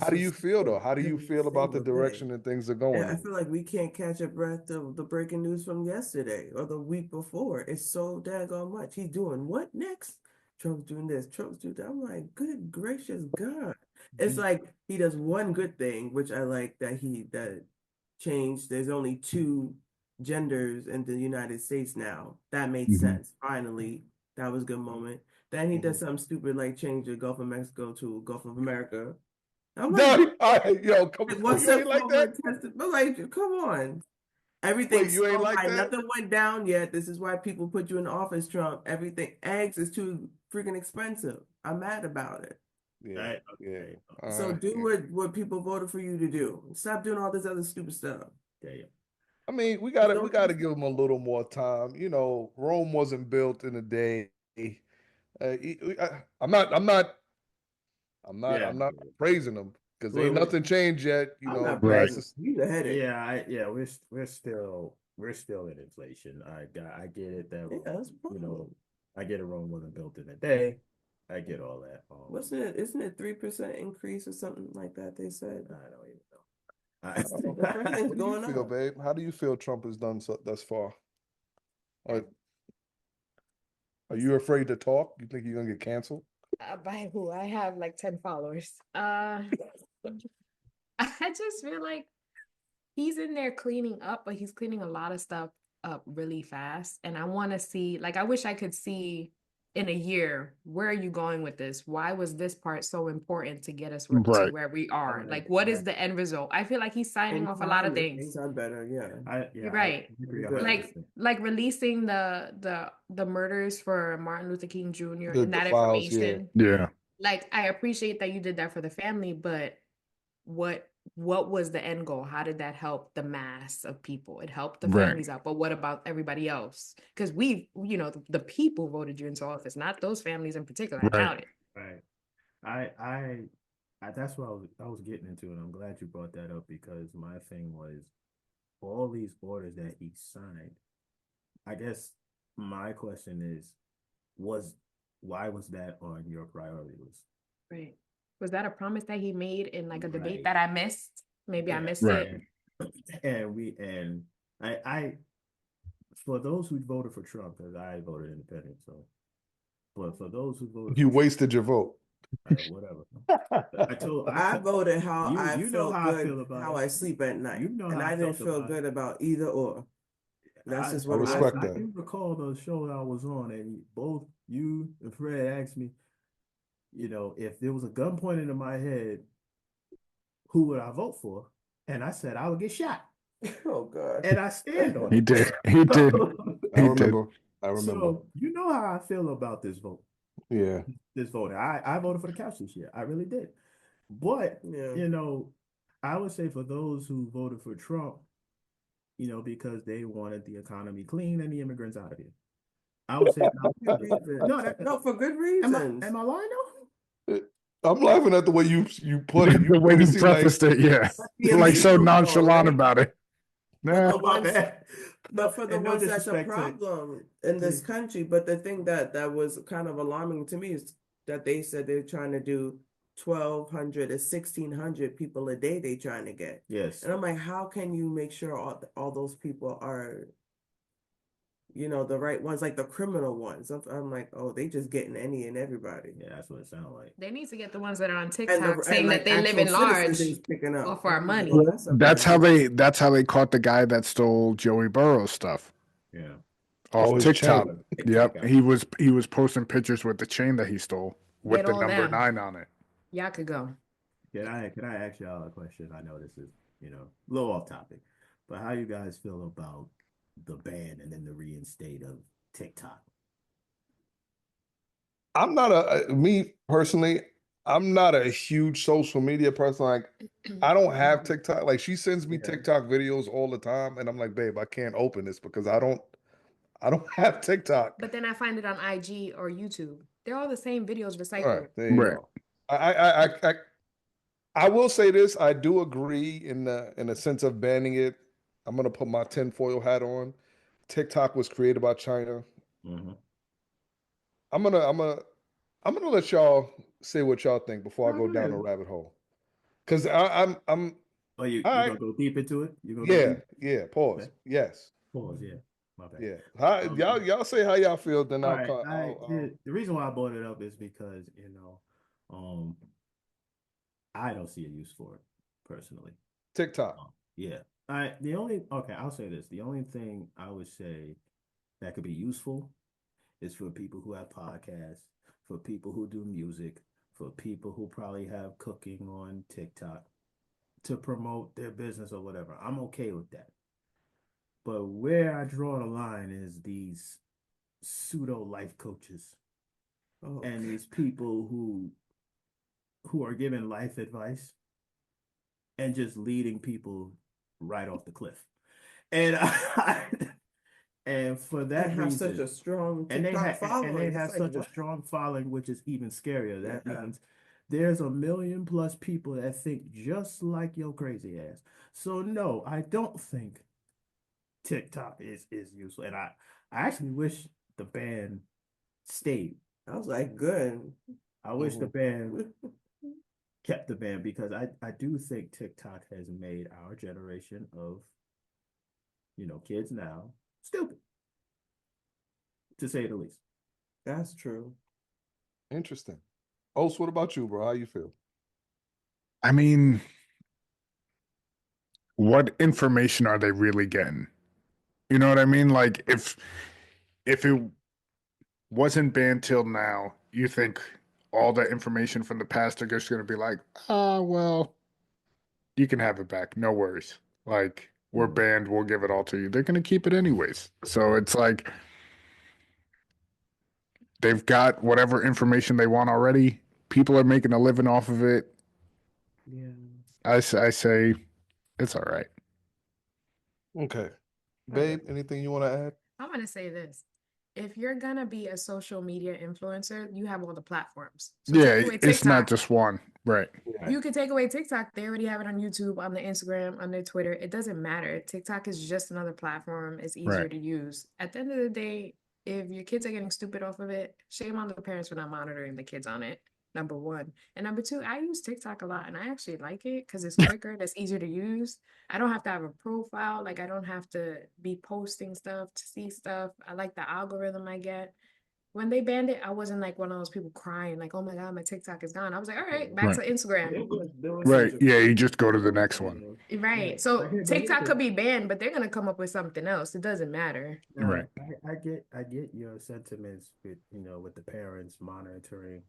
How do you feel though? How do you feel about the direction that things are going? I feel like we can't catch a breath of the breaking news from yesterday or the week before. It's so daggone much. He's doing what next? Trump's doing this. Trump's doing that. I'm like, good gracious God. It's like he does one good thing, which I like that changed. There's only 2 genders in the United States now. That made sense. Finally, that was a good moment. Then he does something stupid like change the Gulf of Mexico to Gulf of America. I'm like, come on, what's you up ain't like that? But like, come on. Everything's you ain't like that? Nothing went down yet. This is why people put you in office, Trump. Everything, eggs is too freaking expensive. I'm mad about it. So do what people voted for you to do. Stop doing all this other stupid stuff. I mean, we gotta give them a little more time. You know, Rome wasn't built in a day. I'm not praising them because ain't nothing changed yet. You know, he's a headache. We're still in inflation. I get it that I get it. Rome wasn't built in a day. I get all that. Wasn't it? Isn't it 3% increase or something like that? They said. I don't even know. How do you feel, babe? How do you feel Trump has done thus far? Are you afraid to talk? You think you're gonna get canceled? By who? I have like 10 followers. I just feel like he's in there cleaning up, but he's cleaning a lot of stuff up really fast. And I want to see, like, I wish I could see in a year, where are you going with this? Why was this part so important to get us to where we are? Like, what is the end result? I feel like he's signing off a lot of things. Things are better, You're right. Like releasing the murders for Martin Luther King Jr. and that information. Yeah. Like, I appreciate that you did that for the family, but what was the end goal? How did that help the mass of people? It helped the families out, but what about everybody else? Because the people voted you into office, not those families in particular. I doubt it. Right. I that's what I was getting into, and I'm glad you brought that up because my thing was all these orders that he signed. I guess my question is, why was that on your priority list? Right. Was that a promise that he made in like a debate that I missed? Maybe I missed it. And I for those who voted for Trump, because I voted independent, so but for those who voted, you wasted your vote. Whatever. I voted how I feel about how I sleep at night, and I didn't feel good about either or. That's just what I respect that. I do recall the show I was on, and both you and Fred asked me, if there was a gun pointed in my head, who would I vote for? And I said I would get shot. Oh God! And I stand on it. He did. I remember. So you know how I feel about this vote. Yeah. This vote. I voted for the couch this year. I really did. But I would say for those who voted for Trump, because they wanted the economy clean and the immigrants out of here. I would say no, for good reason. Am I lying though? I'm laughing at the way you put it. The way made it you seem like prefaced it, yeah. Yeah, Like so people know, nonchalant right? about it. Nah. the My ones, bad. but for the And no ones that's a disrespect to problem in this country. But the thing that was kind of alarming to me is that they said they're trying to do 1,200 to 1,600 people a day they trying to get. yes. And I'm like, how can you make sure all those people are, the right ones, like the criminal ones? I'm like, oh, they just getting any and everybody. Yeah, that's what it sounds like. They need to get the ones that are on And TikTok saying like that they live actual in citizens large is picking up. off our money. Well, that's a That's bad how idea. they caught the guy that stole Joey Burrow's stuff Yeah. off his TikTok. chain. Yep. He was posting pictures with the chain that he stole with Get the all number them. 9 on it. Y'all could go. Can I ask y'all a question? I know this is, a little off topic, but how you guys feel about the ban and then the reinstate of TikTok? I'm not me personally, I'm not a huge social media person. Like, I don't have TikTok. Like, she sends me Yeah. TikTok videos all the time, and I'm like, babe, I can't open this because I don't have TikTok. But then I find it on IG or YouTube. They're all the same videos All recycled. right, there you Right. go. I will say this. I do agree in the sense of banning it. I'm gonna put my tinfoil hat on. TikTok was created by China. Mm-hmm. I'm gonna let y'all say what y'all think before I go down a Alright. rabbit hole. Cause I'm Oh, you all right. gonna go deep into it? You gonna go Yeah, deep? yeah. Pause. Okay. Yes. Pause. Yeah. My bad. Yeah. How, y'all say how y'all feel, then All I'll right. come. The reason why I brought it up is because I don't see a use for it personally. TikTok. Yeah. I'll say this. The only thing I would say that could be useful is for people who have podcasts, for people who do music, for people who probably have cooking on TikTok to promote their business or whatever. I'm okay with that. But where I draw the line is these pseudo life coaches Oh, and these people who are giving life advice and just leading people right off the cliff. And and for that and have reason, such a strong and TikTok following. they It's have like, such a what? strong following, which is even scarier. That Yeah. means there's 1,000,000+ people that think just like your crazy ass. So no, I don't think TikTok is useful. And I actually wish the ban stayed. I was like, good. I wish the ban kept the ban because I do think TikTok has made our generation of kids now stupid, to say the least. That's true. Interesting. Os, what about you, bro? How you feel? I mean, what information are they really getting? You know what I mean? Like if it wasn't banned till now, you think all the information from the past are just going to be like, well, you can have it back. No worries. Like, we're banned. We'll give it all to you. They're going to keep it anyways. So it's like they've got whatever information they want already. People are making a living off of it. Yeah. I say it's all right. Okay. Babe, anything you want to add? I'm gonna say this. If you're gonna be a social media influencer, you have all the platforms. So Yeah, take away it's not TikTok. just one. Right. You could take away TikTok. They already have it on YouTube, on their Instagram, on their Twitter. It doesn't matter. TikTok is just another platform. It's easier Right. to use. At the end of the day, if your kids are getting stupid off of it, shame on the parents for not monitoring the kids on it. Number one. And number two, I use TikTok a lot and I actually like it because it's quicker, it's easier to use. I don't have to have a profile. Like, I don't have to be posting stuff to see stuff. I like the algorithm I get. When they banned it, I wasn't like one of those people crying, like, oh my God, my TikTok is gone. I was like, all right, back to Instagram. Right. Yeah, you just go to the next one. Right. So TikTok could be banned, but they're gonna come up with something else. It doesn't matter. Right. I get your sentiments with the parents monitoring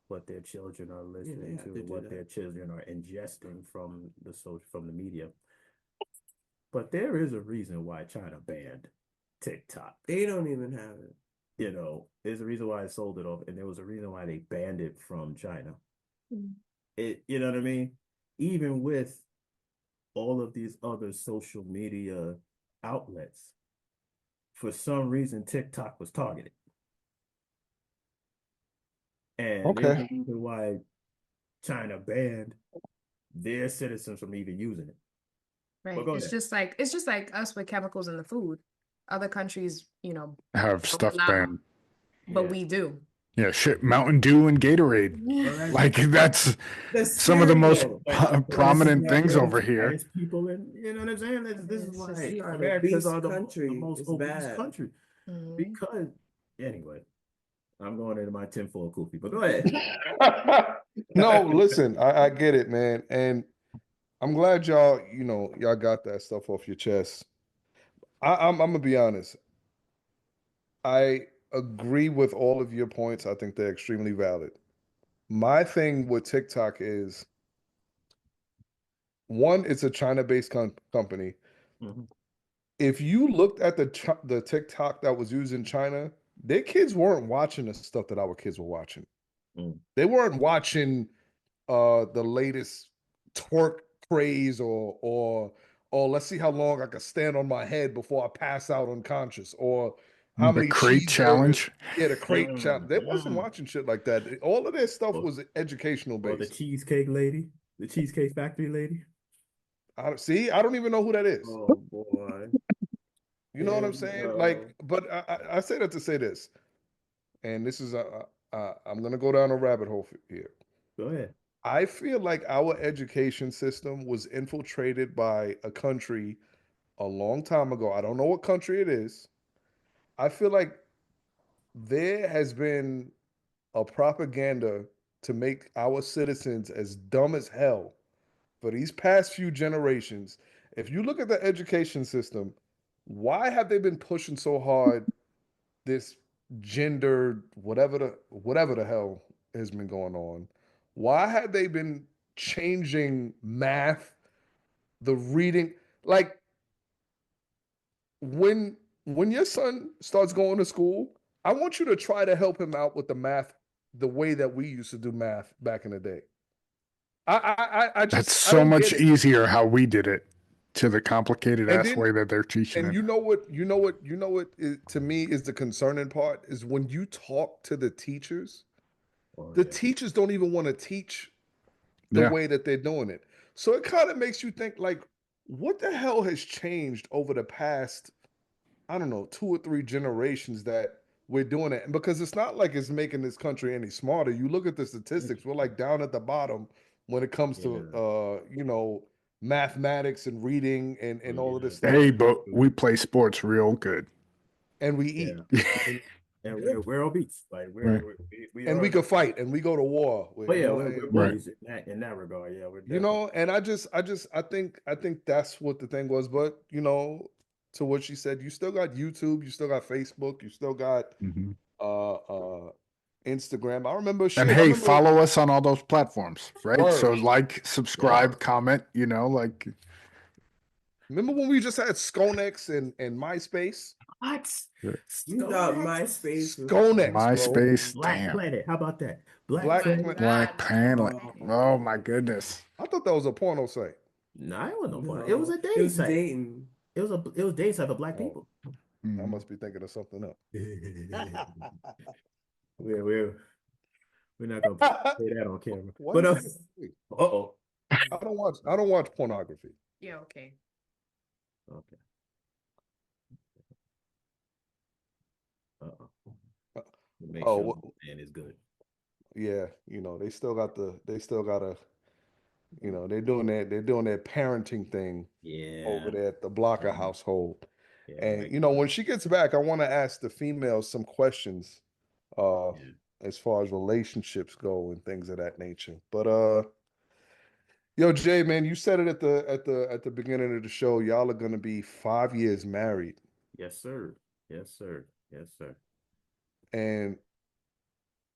what their children are listening to, what their children are ingesting from the media. But there is a reason why China banned TikTok. They don't even have it. There's a reason why it sold it off, and there was a reason why they banned it from China. Mm. You know what I mean? Even with all of these other social media outlets, for some reason TikTok was targeted. And Okay. there's a reason why China banned their citizens from even using it. Right. go It's ahead. just like us with chemicals in the food. Other countries, Have don't stuff allow banned. them, but Yeah. we do. Yeah, shit. Mountain Dew and Gatorade. Well, Like that's The some of the most cereal. prominent not things good. over here. Highest people in, you know what I'm saying? This is It's why just- We are an Americans obese are the country. most It's obese bad. country. Mhm. Because anyway, I'm going into my tinfoil kufi, but go ahead. No, listen, I get it, man, and I'm glad y'all, y'all got that stuff off your chest. I'm gonna be honest. I agree with all of your points. I think they're extremely valid. My thing with TikTok is one, it's a China-based company. Mhm. If you looked at the TikTok that was used in China, their kids weren't watching the stuff that our kids were watching. Mm. They weren't watching the latest twerk craze or let's see how long I can stand on my head before I pass out unconscious, or how The many crate cheeseburgers. challenge. Yeah, the crate challenge. They wasn't Mm. watching shit like that. All of their stuff Or- was educational Or the based. cheesecake lady, the cheesecake factory lady. I don't even know who that is. Oh boy. You know what I'm Here we saying? go. Like, but I say that to say this, and this is I'm gonna go down a rabbit hole here. Go ahead. I feel like our education system was infiltrated by a country a long time ago. I don't know what country it is. I feel like there has been a propaganda to make our citizens as dumb as hell for these past few generations. If you look at the education system, why have they been pushing so hard this gender whatever the hell has been going on? Why have they been changing math, the reading? Like when your son starts going to school, I want you to try to help him out with the math the way that we used to do math back in the day. I That's just I so don't much get it. easier how we did it to the complicated And ass then way that they're teaching and it. to me is the concerning part is when you talk to the teachers, Oh, the yeah. teachers don't even want to teach the Yeah. way that they're doing it. So it kind of makes you think like, what the hell has changed over the past, I don't know, 2 or 3 generations that we're doing it? And because it's not like it's making this country any smarter. You look at the statistics, we're like down at the bottom when it comes to mathematics and reading and all of this stuff. Hey, but we play sports real good. And we Yeah. eat. And we're obese. Like Right. we And are. we could fight and we go to war. But yeah, We're we're Right. bullies in that regard. Yeah, we're you know, and I think that's what the thing was. But to what she said, you still got YouTube, you still got Facebook, you still got Mhm. Instagram. I remember And hey, follow us on all those platforms, right? So Word. like, subscribe, Yeah. comment, like Remember when we just had Skonex and MySpace? What? Yeah. You thought MySpace was Skonex, bro. MySpace. Black Damn. Planet. How about that? Black Planet. Planet. Black Planet. Oh. Oh my goodness. I thought that was a porno site. No, it wasn't no No, fun. It was a it dating was site. dating. It was dating site for black Oh. people. I Mhm. must be thinking of something else. we're not gonna say that on camera. Why But you think it's free? uh-oh. I don't watch pornography. Yeah, okay. Okay. Uh-oh. Make Oh, sure what- man is good. Yeah, they still got a, they're doing their parenting thing Yeah. over there at the Blocker household. Yeah, And when she gets back, I want to ask the females some questions yeah. as far as relationships go and things of that nature. But yo, Jay, man, you said it at the beginning of the show. Y'all are gonna be 5 years married. Yes, sir. Yes, sir. Yes, sir. And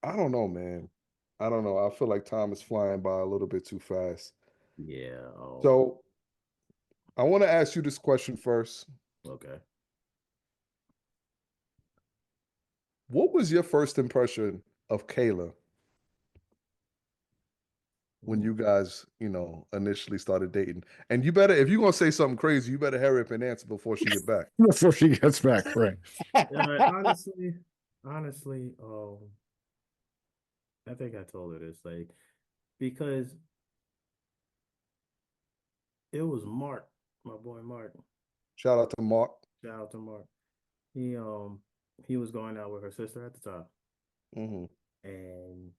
I don't know, man. I don't know. I feel like time is flying by a little bit too fast. Yeah. Oh, So I want to ask you this question first. okay. What was your first impression of Kayla when you guys, initially started dating? And you better, if you're gonna say something crazy, you better hurry up and answer before she get back. Before she gets back, right? Honestly, I think I told her this. Like, because it was Mark, my boy Mark. Shout out to Mark. Shout out to Mark. He was going out with her sister at the time, Mm-hmm. and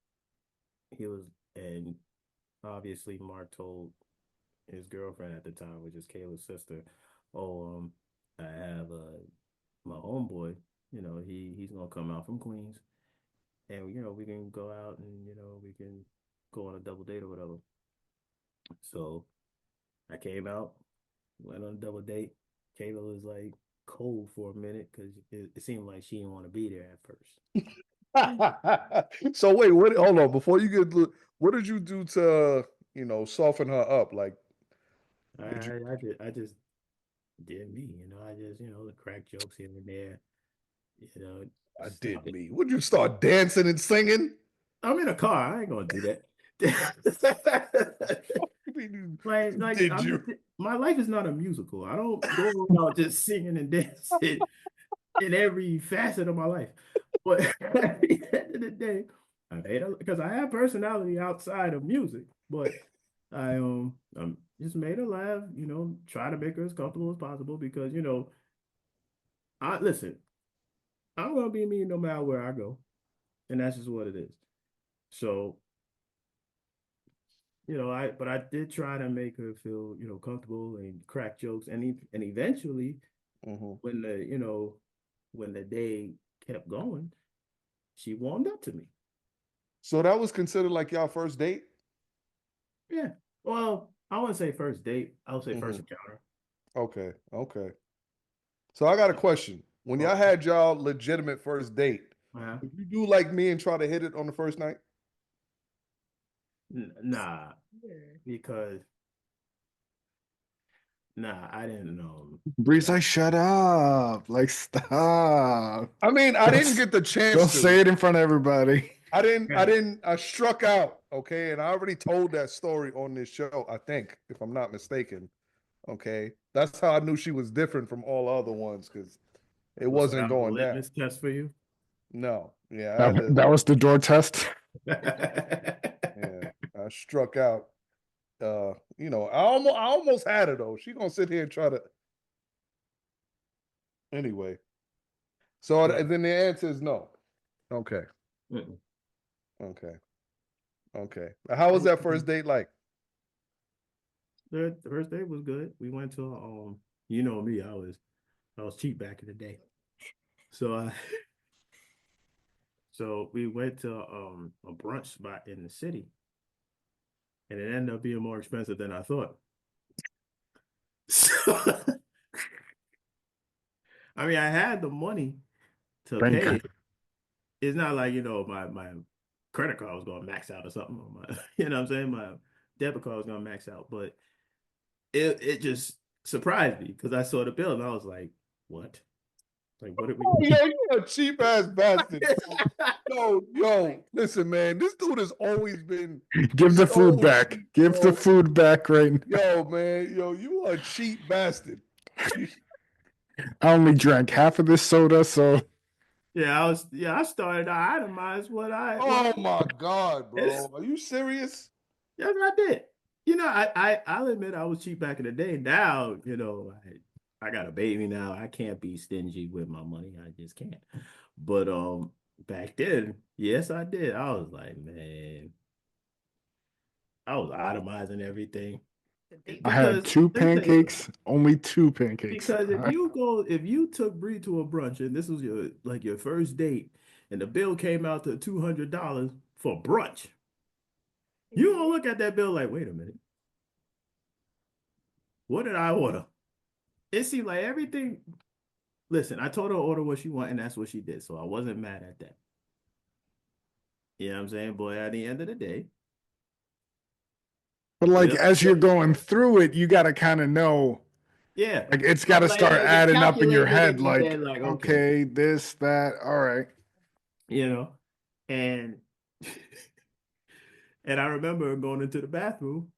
he was and obviously Mark told his girlfriend at the time, which is Kayla's sister, oh, I have my homeboy, he's gonna come out from Queens, and we can go out and we can go on a double date or whatever. So I came out, went on a double date. Kayla was like cold for a minute because it seemed like she didn't want to be there at first. So wait, hold on, before you get, what did you do to soften her up? Like, I just did me, I just crack jokes here and there, I did me. Would you start dancing and singing? I'm in a car. I ain't gonna do that. My life is not a musical. I don't go around just singing and dancing in every facet of my life. But at the end of the day, because I have personality outside of music, but I just made her laugh, try to make her as comfortable as possible because listen, I'm gonna be me no matter where I go, and that's just what it is. So, but I did try to make her feel, comfortable and crack jokes, and eventually, when the day kept going, she warmed up to me. So that was considered like y'all first date? Yeah. Well, I wouldn't say first date. I would say first encounter. Okay. So I got a question. When y'all had y'all legitimate first date, did you do like me and try to hit it on the first night? Nah, because I didn't know. Bree's like, shut up, like stop. I mean, I didn't get the chance. Don't say it in front of everybody. I struck out, okay, and I already told that story on this show, I think, if I'm not mistaken. Okay, that's how I knew she was different from all other ones because it wasn't going down. Litmus test for you? No, yeah, that was the door test. Yeah, I struck out. I almost had her though. She gonna sit here and try to. Anyway, so then the answer is no. Okay. Okay. How was that first date like? The first date was good. We went to you know me, I was cheap back in the day. So so we went to a brunch spot in the city. And it ended up being more expensive than I thought. So, I mean, I had the money to pay. It's not like, my credit card was going to max out or something. You know what I'm saying? My debit card was going to max out. But it just surprised me because I saw the bill and I was like, what? Like, what did we do? Yo, you're a cheap ass bastard. Yo, listen, man. This dude has always been. Give the food back. Give the food back right now. Yo, man. Yo, you are a cheap bastard. I only drank half of this soda, so. Yeah, I started to itemize what I. Oh my God, bro. Are you serious? Yes, I did. I'll admit I was cheap back in the day. Now, I got a baby now. I can't be stingy with my money. I just can't. But back then, yes, I did. I was like, man, I was itemizing everything. I had two pancakes, only two pancakes. Because if you took Bree to a brunch and this was your first date, and the bill came out to $200 for brunch, you gonna look at that bill like, wait a minute, what did I order? It seemed like everything. Listen, I told her to order what she wanted, and that's what she did. So I wasn't mad at that. You know what I'm saying? Boy, at the end of the day. But as you're going through it, you got to kind of know. Yeah. Like it's got to start adding up in your head. Like, okay, this, that, all right. And and I remember going into the bathroom.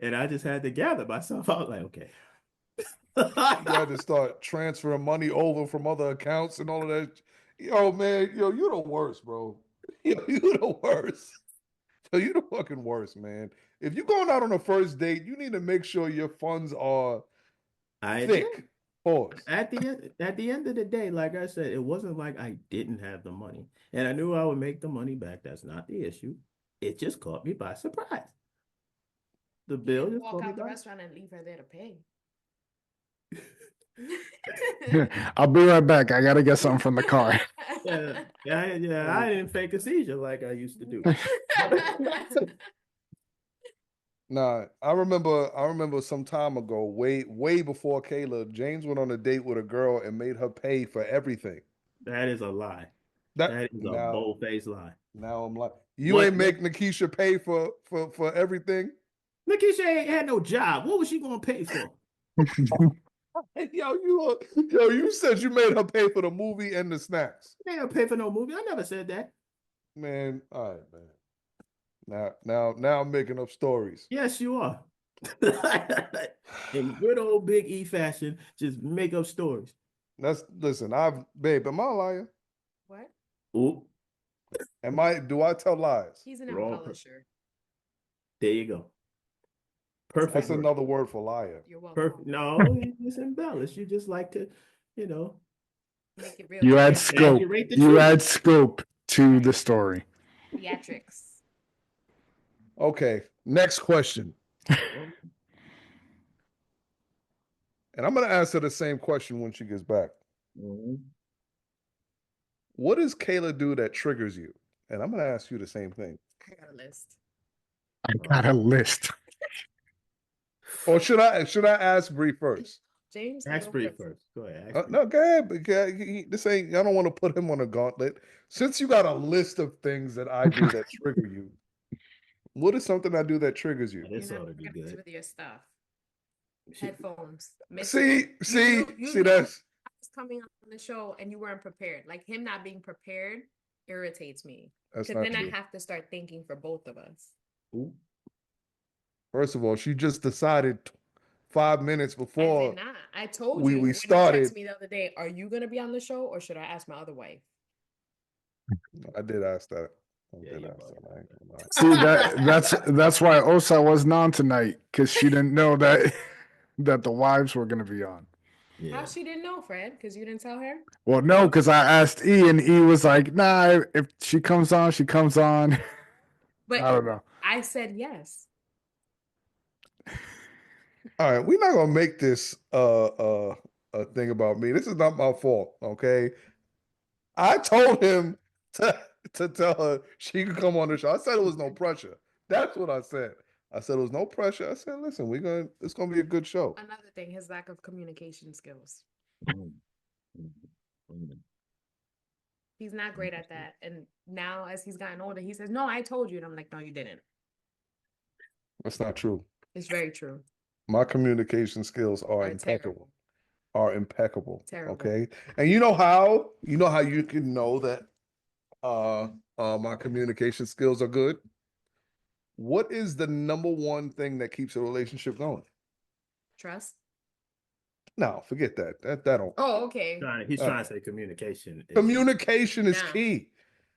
And I just had to gather myself. I was like, okay. You had to start transferring money over from other accounts and all of that. Yo, man, you're the worst, bro. You're the worst. You the fucking worst, man. If you're going out on a first date, you need to make sure your funds are I thick. did. Pause. At the end of the day, like I said, it wasn't like I didn't have the money, and I knew I would make the money back. That's not the issue. It just caught me by surprise. The bill just Walk caught me out the by. restaurant and leave her there to pay. I'll be right back. I gotta get something from the car. Yeah. I didn't fake a seizure like I used to do. Nah, I remember some time ago, way before Kayla, James went on a date with a girl and made her pay for everything. That is a lie. That That is a now, bold-faced lie. now I'm like, you What- ain't make Nikisha pay for everything. Nikisha ain't had no job. What was she gonna pay for? You said you made her pay for the movie and the snacks. They ain't gonna pay for no movie. I never said that. Man, all right, man. Now I'm making up stories. Yes, you are. In good old Big E fashion, just make up stories. Listen, babe, am I a liar? What? Ooh, Do I tell lies? He's an Wrong. embellisher. there you go. Perfect. That's word. another word for liar. You're welcome. Perfect. No, you just embellish. You just like to, Make it real. You add theatrics. scope. Exaggerate the You truth. add scope to the story. Theatrics. Okay, next question. And I'm going to ask her the same question when she gets back. Mhm. What does Kayla do that triggers you? And I'm going to ask you the same thing. I got a list. I got a list. Or should I ask Bree first? James, Ask go Bree first. first. Go ahead. Ask Bree. No, go ahead. Because this ain't. I don't want to put him on a gauntlet. Since you got a list of things that I do that trigger you, what is something I do that triggers you? This You're ought not to be organized good. with your stuff. Headphones. See, You know that's I was coming on the show and you weren't prepared. Like him not being prepared irritates me. that's Because not then true. I have to start thinking for both of us. Ooh. First of all, she just decided 5 minutes I before. did not. I told we you when you started- texted me the other day, are you gonna be on the show or should I ask my other wife? I did ask that. Yeah, you're bugging. I ain't gonna lie. See that's why Osa wasn't on tonight, because she didn't know that the wives were gonna be on. Yeah. How she didn't know, Fred? Because you didn't tell her? Well, no, because I asked E and E was like, nah, if she comes on, she comes on. But I don't know. I said yes. All right, we're not gonna make this a thing about me. This is not my fault, okay? I told him to tell her she could come on the show. I said it was no pressure. That's what I said. I said it was no pressure. I said, listen, it's gonna be a good show. Another thing, his lack of communication skills. Mm. Mm. He's not great at that. And now as he's gotten older, he says, no, I told you. And I'm like, no, you didn't. That's not true. It's very true. My communication skills are Are impeccable. Are impeccable. Terrible. Okay. And you know how you can know that my communication skills are good? What is the number one thing that keeps a relationship going? Trust. No, forget that. That don't. Oh, okay. He's trying to say communication. Communication is Nah. key.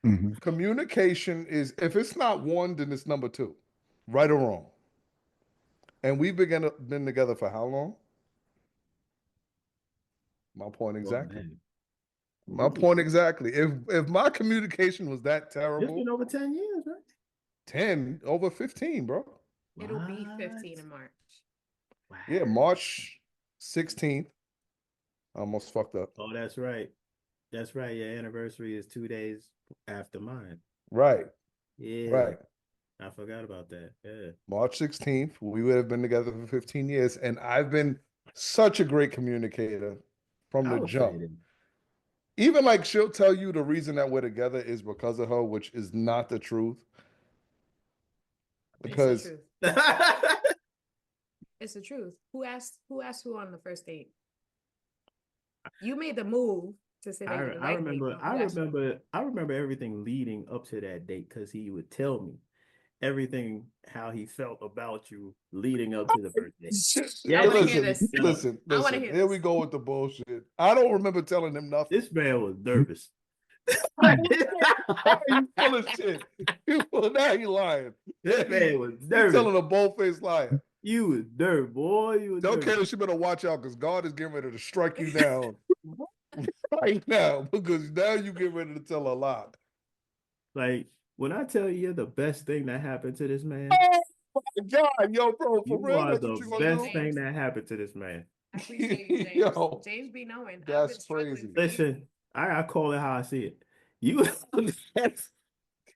Mhm. Communication is, if it's not one, then it's number two, right or wrong. And we've been together for how long? My point exactly. My point exactly. If my communication was that It's terrible, been over 10 years, right? 10 over 15, bro. It'll be What? 15 in March. Wow. Yeah, March 16th. I almost fucked up. Oh, that's right. That's right. Your anniversary is 2 days after mine. Right, Yeah. right. I forgot about that. Yeah. March 16th. We would have been together for 15 years. And I've been such a great communicator from I the would say jump. that. Even like she'll tell you the reason that we're together is because of her, which is not the truth. Because It's the truth. It's the truth. Who asked who on the first date? You made the move to say that you didn't like me, but who asked you? I remember everything leading up to that date because he would tell me everything how he felt about you leading up to the first date. Yeah, I wanna hear this. listen. I wanna hear Here we this. go with the bullshit. I don't remember telling him nothing. This man was nervous. You full of shit. Now you lying. This man was You dirty. telling a bold-faced liar. You was dirt, boy. You was Tell dirty. Kayla she better watch out because God is getting ready to strike you down right now because now you get ready to tell a lie. Like, when I tell you the best thing that happened to this man, Oh my God, yo, bro, for you real, are that's the what you gonna best do? thing that happened to this man. I appreciate you, James. Yo, James be knowing. I've that's been struggling crazy. for years. Listen, I call it how I see it. You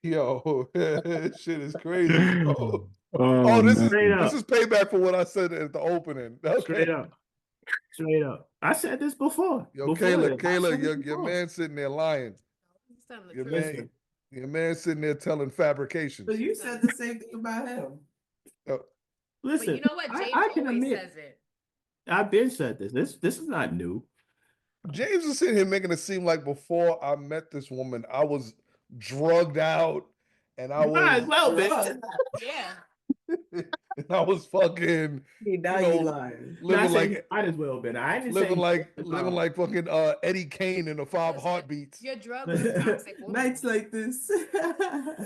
Yo, shit is crazy, bro. Oh, this man. is payback for what I said at the opening. straight up. Straight up. I said this before. Yo, Before Kayla, this. I said this your before. man sitting there lying. He's telling the Your truth. man, your man sitting there telling fabrications. So you said the same thing about him. But Listen, you know what? James I can always admit, says it. I've been said this. This is not new. James is sitting here making it seem like before I met this woman, I was drugged out and I Might as was well, bitch. Yeah. and I was fucking Now you know, you lying. living like might as well, been. I didn't living say like fucking Eddie Kane in the Five Listen, Heartbeats. Your drug was a toxic woman. Nights like this.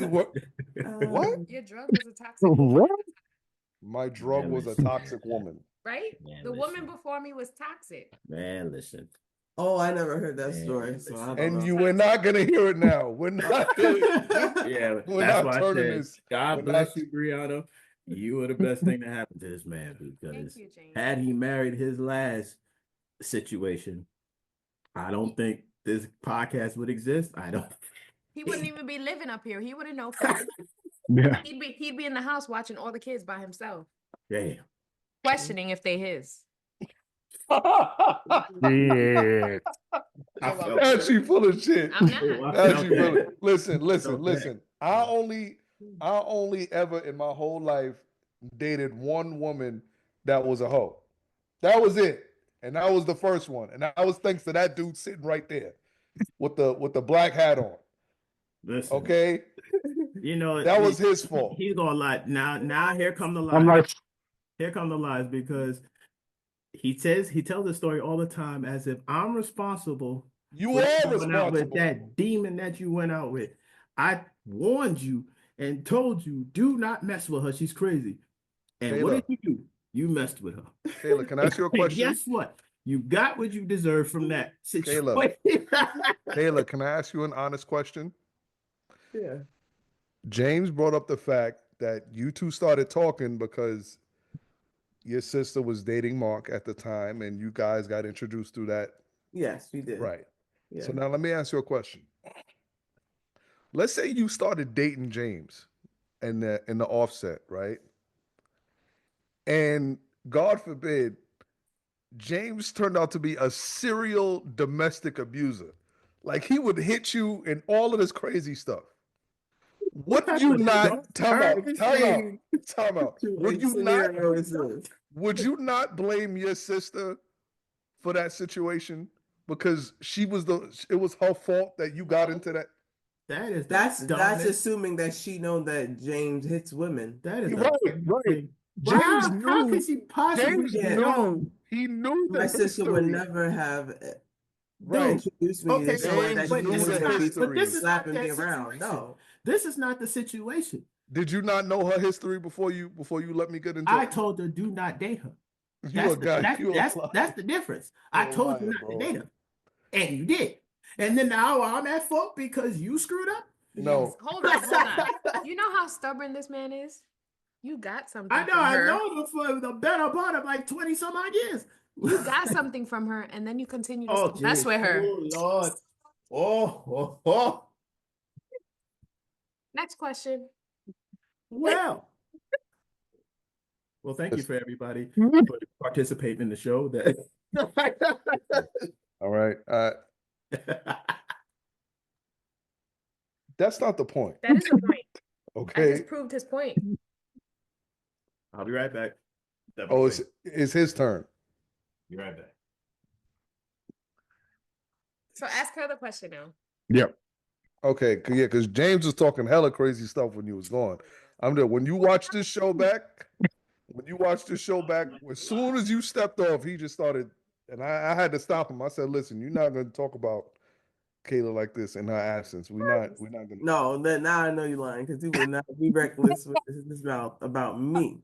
What? What? Your drug was a toxic woman. What? My drug Man, was a listen. toxic woman. Right? Man, The woman listen. before me was toxic. Man, listen. Oh, I never heard that Man, story. So I don't And know. you were not gonna hear it now. We're not Yeah, We're that's not why I turning said, this. God we're bless not- you, Brianna. You are the best thing that happened to this man because you, James. had he married his last situation, I don't think this podcast would exist. I don't. He wouldn't even be living up here. He wouldn't know. Yeah. He'd be in the house watching all the kids by himself, Damn. questioning if they his. Yeah. I You're felt welcome. That's you full of shit. I'm not. I That's felt you full that. of listen. felt Listen. I only ever in my whole life dated one woman that was a hoe. That was it. And that was the first one. And that was thanks to that dude sitting right there with the black hat on. Listen, Okay? you know That was his fault. He's gonna lie. Now here come the lies. I'm like, Here come the lies because he tells the story all the time as if I'm responsible. You for are going out with responsible. that demon that you went out with. I warned you and told you do not mess with her. She's crazy. And what Kayla. did you do? You messed with her. Kayla, can I ask you a And question? guess what? You got what you deserve from that situation. Kayla, can I ask you an honest question? Yeah. James brought up the fact that you two started talking because your sister was dating Mark at the time and you guys got introduced through that. Yes, we did. Right. Yeah. So now let me ask you a question. Let's say you started dating James in the offset, right? And God forbid, James turned out to be a serial domestic abuser. Like he would hit you and all of this crazy stuff. Would you not time out? Would you not would you not blame your sister for that situation? Because it was her fault that you got into that. That's assuming that she know that James hits women. That is Right. James James how knew. could she possibly James knew. He knew My the sister would history. never have Right. introduced me to someone that she James was knew the going to history. be slapping me around. No. This is not the situation. Did you not know her history before you let me get into I it? told her do not date her. That's That's the difference. I told you not to date her, and you did. And then now I'm at fault because you screwed up. No. Yes. Hold on. You know how stubborn this man is? You got something I know. from her. I know her for the better part of like 20 some odd years. You got something from her, and then you continue to Oh, mess with her. Oh, Lord. Oh. Next question. Well, thank you for everybody for participating in the show. All right. That's not the point. That is the point. I Okay. just proved his point. I'll be right back. Oh, it's his turn. Be right back. So ask her the question now. yep. Okay, yeah, because James was talking hella crazy stuff when you was gone. I'm there. When you watch this show back, as soon as you stepped off, he just started, and I had to stop him. I said, listen, you're not going to talk about Kayla like this in her absence. We're not gonna. No, now I know you're lying because he would not be reckless with his mouth about me.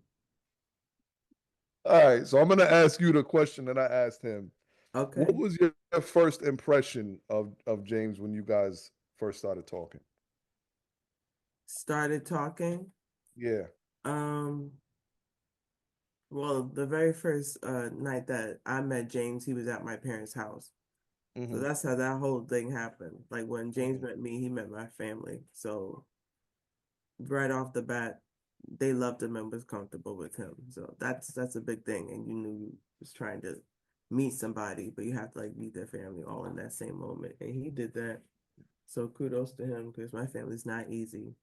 All right, so I'm gonna ask you the question that I asked him. Okay. What was your first impression of James when you guys first started talking? Started talking. Yeah. Well, the very first night that I met James, he was at my parents' house. So that's how that whole thing happened. Like when James met me, he met my family. So right off the bat, they loved him and was comfortable with him. So that's a big thing. And you knew you was trying to meet somebody, but you have to like meet their family all in that same moment. And he did that. So kudos to him because my family's not easy.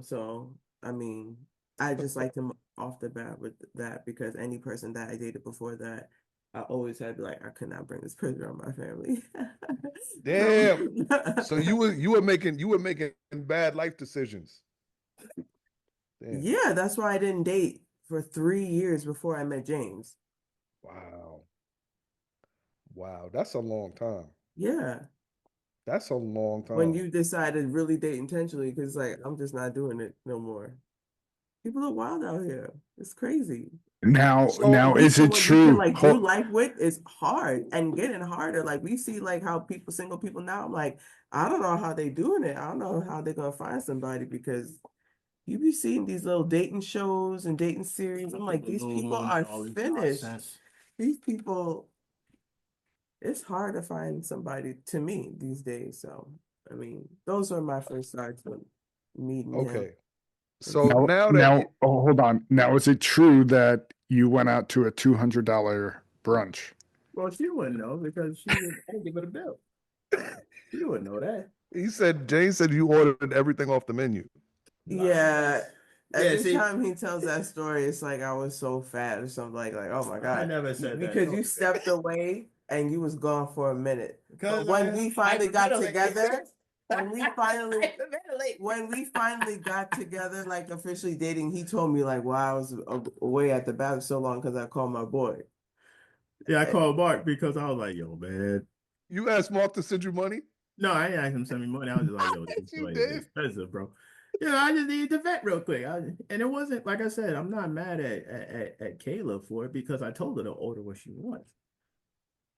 So I mean, I just liked him off the bat with that because any person that I dated before that, I always had to be like, I could not bring this person around my family. Damn. So you were making bad life decisions. Damn. Yeah, that's why I didn't date for 3 years before I met James. Wow, that's a long time. Yeah. That's a long time. When you decided really date intentionally, because like I'm just not doing it no more. People are wild out here. It's crazy. Now is it What you true? can like do life with is hard and getting harder. Like we see like how single people now, I'm like, I don't know how they doing it. I don't know how they're gonna find somebody because you be seeing these little dating shows and dating series. I'm like, these people are finished. These people, it's hard to find somebody to me these days. So I mean, those are my first starts with meeting him. Okay. So hold on. Now, is it true that you went out to a $200 brunch? Well, she wouldn't know because I didn't give her the bill. She wouldn't know that. James said you ordered everything off the menu. Yeah. Every time he tells that story, it's like I was so fat or something like oh my God. I never said that. Because you stepped away and you was gone for a minute. But when we finally got together, when we finally got together, like officially dating, he told me like, "Wow, I was away at the bathroom so long because I called my boy." Yeah, I called Mark because I was like, "Yo, man." You asked Mark to send you money? No, I didn't ask him to send me money. I was just like, "Yo, this is expensive, bro." I just needed to vet real quick. And it wasn't like I said. I'm not mad at Kayla for it because I told her to order what she wants.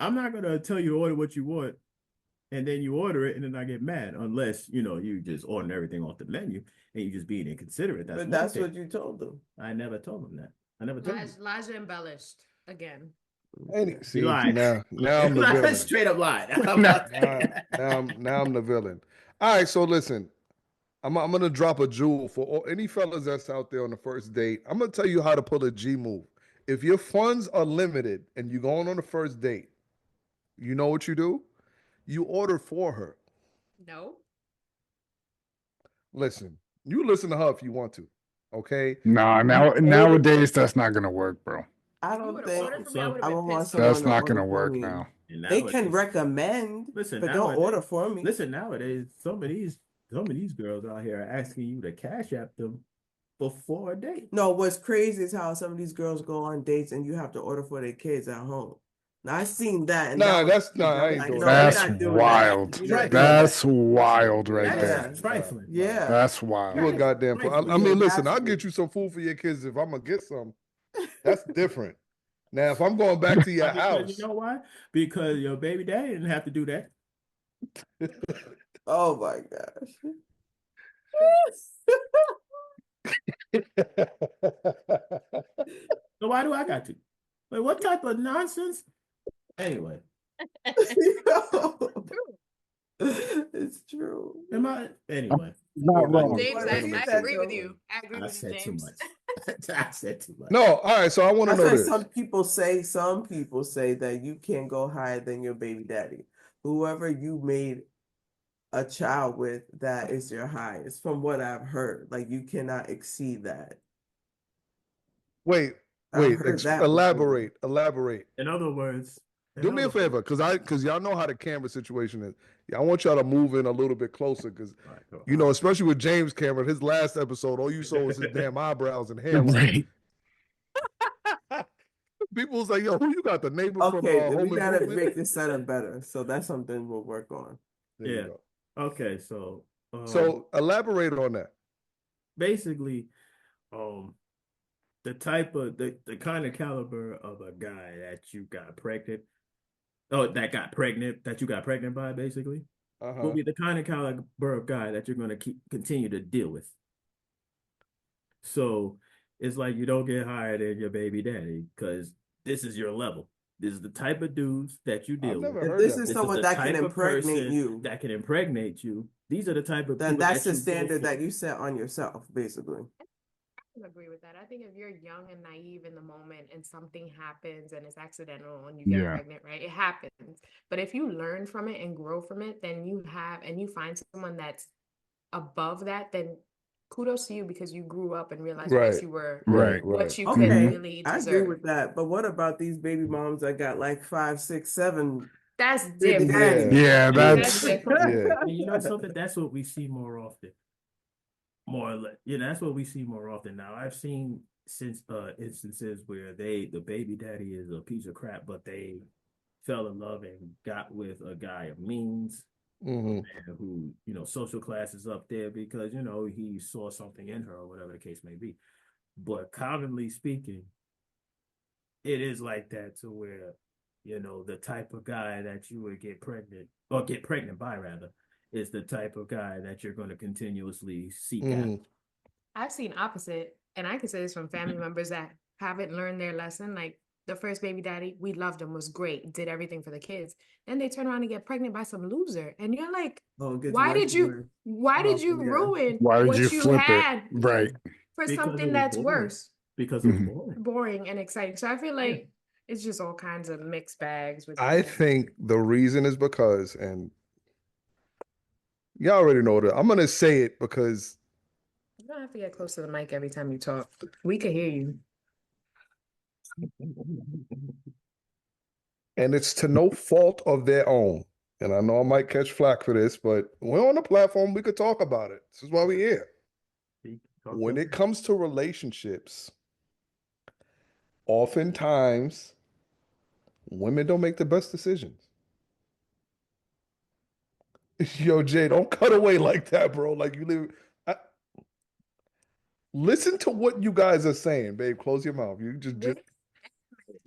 I'm not gonna tell you to order what you want and then you order it and then I get mad unless you just order everything off the menu and you just being inconsiderate. That's what you told them. I never told them that. I never told them. Elijah embellished again. See, now I'm the villain. Straight up lied. now I'm the villain. All right, so listen, I'm gonna drop a jewel for any fellas that's out there on the first date. I'm gonna tell you how to pull a G move. If your funds are limited and you're going on the first date, you know what you do? You order for her. No. Listen, you listen to her if you want to. Okay? Nowadays that's not gonna work, bro. I don't think I would want that's not gonna work now. They can recommend, but don't order for me. Listen, nowadays some of these girls out here are asking you to cash app them before a date. No, what's crazy is how some of these girls go on dates and you have to order for their kids at home. Now I seen that. And I ain't doing that. That's wild. That's wild right there. That's trifling. Yeah. That's wild. You a goddamn I mean, listen, I'll get you some food for your kids if I'm gonna get some. That's different. Now, if I'm going back to your house. You know why? Because your baby daddy didn't have to do that. Oh my gosh. So why do I got to? Like, what type of nonsense? Anyway. It's true. Am I? Anyway. Not wrong. James, I agree with you. I agree with you, said James. too much. I said too much. No, all right. So I want to know this. Some people say that you can't go higher than your baby daddy. Whoever you made a child with, that is your highest. From what I've heard, like you cannot exceed that. Wait. Elaborate. In other words, do me a favor, because y'all know how the camera situation is. I want y'all to move in a little bit closer, because especially with James' camera, his last episode, all you saw was his damn eyebrows and hair. Right. People was like, "Yo, who you got? The neighbor from Okay, Home we gotta Improvement?" make this setup better. So that's something we'll work on. There you Yeah. go. Okay, so So elaborate on that. basically, the type of the kind of caliber of a guy that you got pregnant, that you got pregnant by, basically, will Uh-huh. be the kind of caliber of guy that you're going to continue to deal with. So it's like you don't get higher than your baby daddy because this is your level. This is the type of dudes that you I've deal with. never If heard this that is This is someone the before. that can type of impregnate person you, that can impregnate you. These are the type of then people that's that the you go standard for. that you set on yourself, basically. I can agree with that. I think if you're young and naive in the moment and something happens and it's accidental and you get Yeah. pregnant, right? It happens. But if you learn from it and grow from it, then you have, and you find someone that's above that, then kudos to you because you grew up and realized Right. Right. what you could Okay, really I agree deserve. with that. But what about these baby moms that got like 5, 6, 7 That's baby different. daddies? Yeah, That's that's different. Yeah. And you know something? That's what we see more often. More or less. Yeah, that's what we see more often now. I've seen since instances where the baby daddy is a piece of crap, but they fell in love and got with a guy of means, Mm-hmm. and who, social class is up there because, he saw something in her or whatever the case may be. But commonly speaking, it is like that to where, the type of guy that you would get pregnant by rather, is the type of guy that you're going to continuously seek out. Mm-hmm. I've seen opposite, and I can say this from family members that haven't learned their lesson. Like the first baby daddy, we loved him, was great, did everything for the kids. Then they turn around and get pregnant by some loser, and you're like, Oh, it gets why worse did and you, worse. why did you Yeah. ruin why did you what you flip it? had Right. for Because it something was that's boring. worse, Because it was Mhm. boring. boring, and exciting? So I feel like it's just all kinds of mixed bags with I that. think the reason is because, and y'all already know that. I'm gonna say it because You don't have to get close to the mic every time you talk. We can hear you. and it's to no fault of their own. And I know I might catch flack for this, but we're on the platform, we could talk about it. This is why we're here. When it comes to relationships, oftentimes women don't make the best decisions. Yo, Jay, don't cut away like that, bro. Like you live. Listen to what you guys are saying, babe. Close your mouth. You just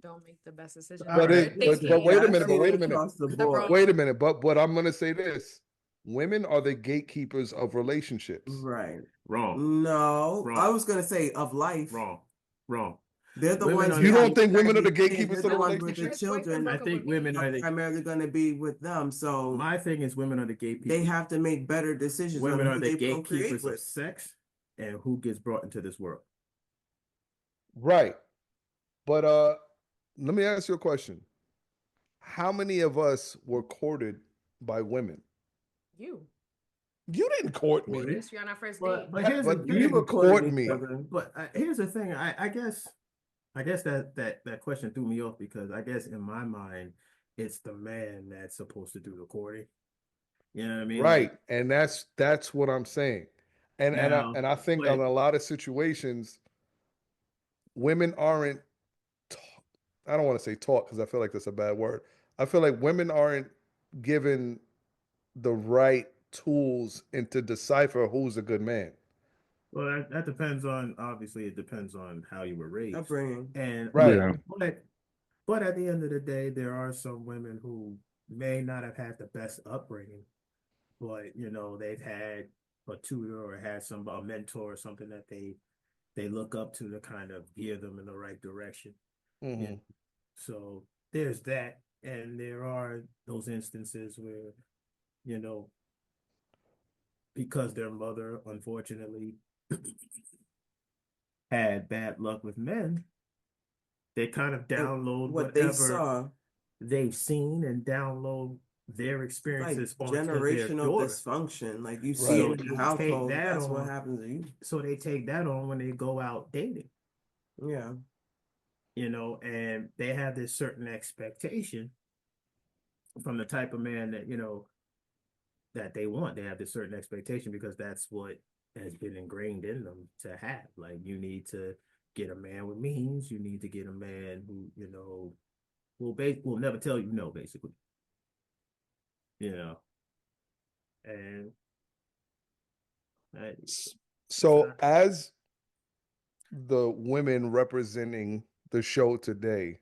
Don't make the best decision. All but right. but wait a minute, but wait a I've seen it minute. across the The board. Wait a minute, but I'm gonna say this. Women are the gatekeepers of relationships. Right. Wrong. No, Wrong. I was gonna say of life. Wrong. They're the Women ones are You the- don't think women are the they're gatekeepers the of ones with the relationships? children I think women are are the. primarily going to be with them, so My thing is women are the gatekeepers. they have to make better decisions on Women are who the they procreate gatekeepers of with. sex and who gets brought into this world. Right. But let me ask you a question. How many of us were courted by women? You. You didn't court me. Yes, you're on our first But date. but here's the But you We thing. didn't recorded court each me. other. But here's the thing. I guess that question threw me off because I guess in my mind it's the man that's supposed to do the courting. You know what I mean? Right. Like, And that's what I'm saying. And now, I think in a lot of situations, women aren't I don't want to say taught because I feel like that's a bad word. I feel like women aren't given the right tools and to decipher who's a good man. well, that depends on, obviously it depends on how you were raised. Upbringing. And Right. Yeah. but at the end of the day, there are some women who may not have had the best upbringing, but they've had a tutor or had a mentor or something that they look up to kind of gear them in the right direction. Mhm. Yeah. So there's that, and there are those instances where, because their mother unfortunately had bad luck with men, they kind of download what they whatever saw, they've seen and download their like experiences onto their generational daughter. dysfunction. Like you Right. see So it in they the take household, that that's what on. happens to you. So they take that on when they go out dating, Yeah. and they have this certain expectation from the type of man that, that they want. They have this certain expectation because that's what has been ingrained in them to have. Like, you need to get a man with means. You need to get a man who, will never tell you no, basically. and I, So, as the women representing the show today,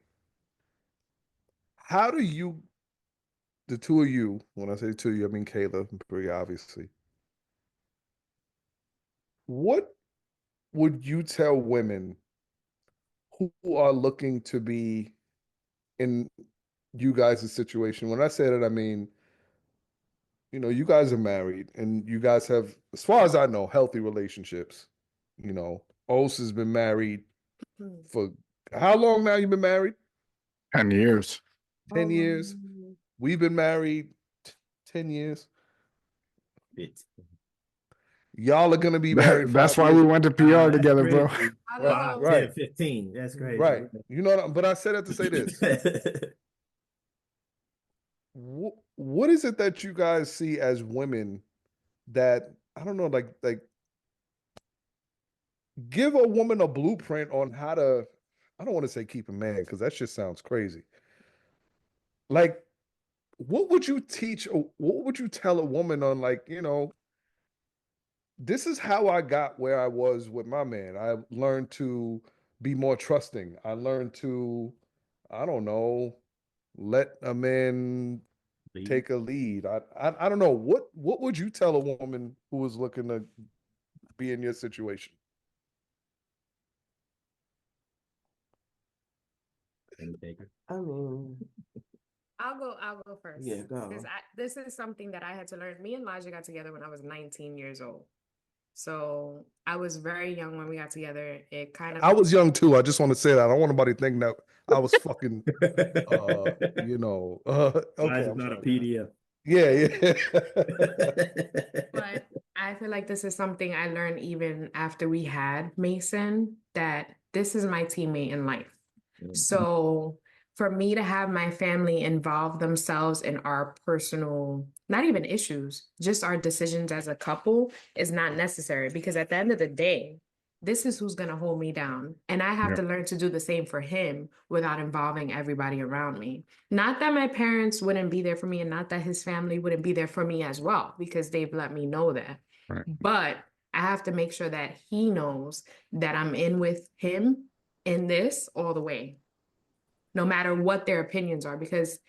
how do you, the two of you, when I say two of you, I mean Kayla and Bree, obviously, what would you tell women who are looking to be in you guys' situation? When I say that, I mean, you guys are married and you guys have, as far as I know, healthy relationships. Os has been married for how long now? You've been married? 10 years. 10 years. We've been married 10 years. Y'all are gonna be married. That's 5 why years. we went to PR together, bro. Crazy. Hello. 5, 10, 15. That's crazy. Right. You know what? But I said that to say this. What is it that you guys see as women that, I don't know, like give a woman a blueprint on how to, I don't want to say keep a man because that just sounds crazy. Like, what would you teach, what would you tell a woman on, like, this is how I got where I was with my man. I learned to be more trusting. I learned to, I don't know, let a man take a lead. I don't know. What would you tell a woman who was looking to be in your situation? I mean, I'll go first. Yeah, go. Because this is something that I had to learn. Me and Elijah got together when I was 19 years old. So I was very young when we got together. It kind of I was young too. I just want to say that. I don't want nobody thinking that I was fucking okay. It's not a PDF. Yeah. But I feel like this is something I learned even after we had Mason, that this is my teammate in life. So for me to have my family involve themselves in our personal, not even issues, just our decisions as a couple is not necessary, because at the end of the day, this is who's going to hold me down. And I have to learn to do the same for him without involving everybody around me. Not that my parents wouldn't be there for me and not that his family wouldn't be there for me as well, because they've let me know that. Right. But I have to make sure that he knows that I'm in with him in this all the way, no matter what their opinions are, because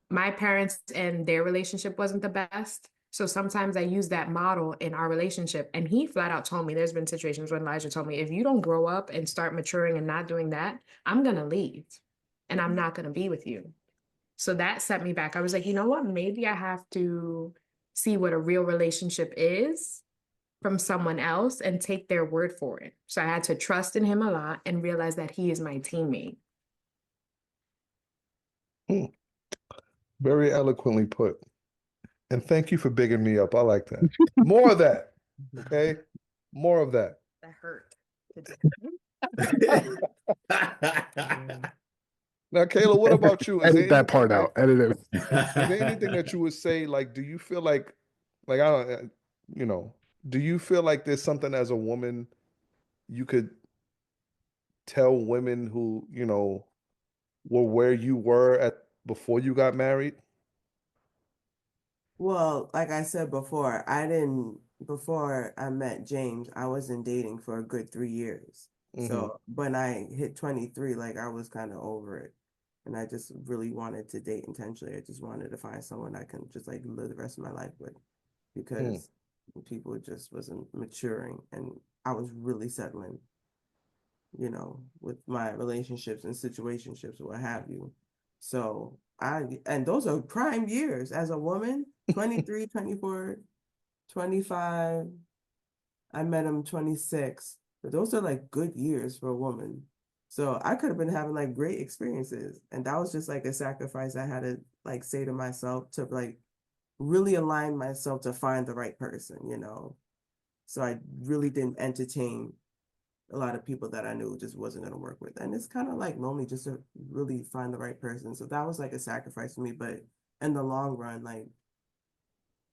my parents and their relationship wasn't the best. So sometimes I use that model in our relationship. And he flat out told me, there's been situations when Elijah told me, if you don't grow up and start maturing and not doing that, I'm going to leave and I'm not going to be with you. So that set me back. I was like, you know what? Maybe I have to see what a real relationship is from someone else and take their word for it. So I had to trust in him a lot and realize that he is my teammate. Very eloquently put. And thank you for bigging me up. I like that. More of that. Okay. More of that. That hurt. Now, Kayla, what about you? Edit that part out. Edit it. Is there anything that you would say, like, do you feel like I don't, do you feel like there's something as a woman you could tell women who, were where you were at before you got married? well, like I said before, before I met James, I wasn't dating for a good 3 years. So when I hit 23, like I was kind of over it. And I just really wanted to date intentionally. I just wanted to find someone I can just like live the rest of my life with, because people just wasn't maturing and I was really settling, with my relationships and situationships, what have you. So and those are prime years as a woman, 23, 24, 25. I met him 26, but those are like good years for a woman. So I could have been having like great experiences. And that was just like a sacrifice I had to like say to myself to like really align myself to find the right person, So I really didn't entertain a lot of people that I knew just wasn't going to work with. And it's kind of like lonely just to really find the right person. So that was like a sacrifice for me. But in the long run, like,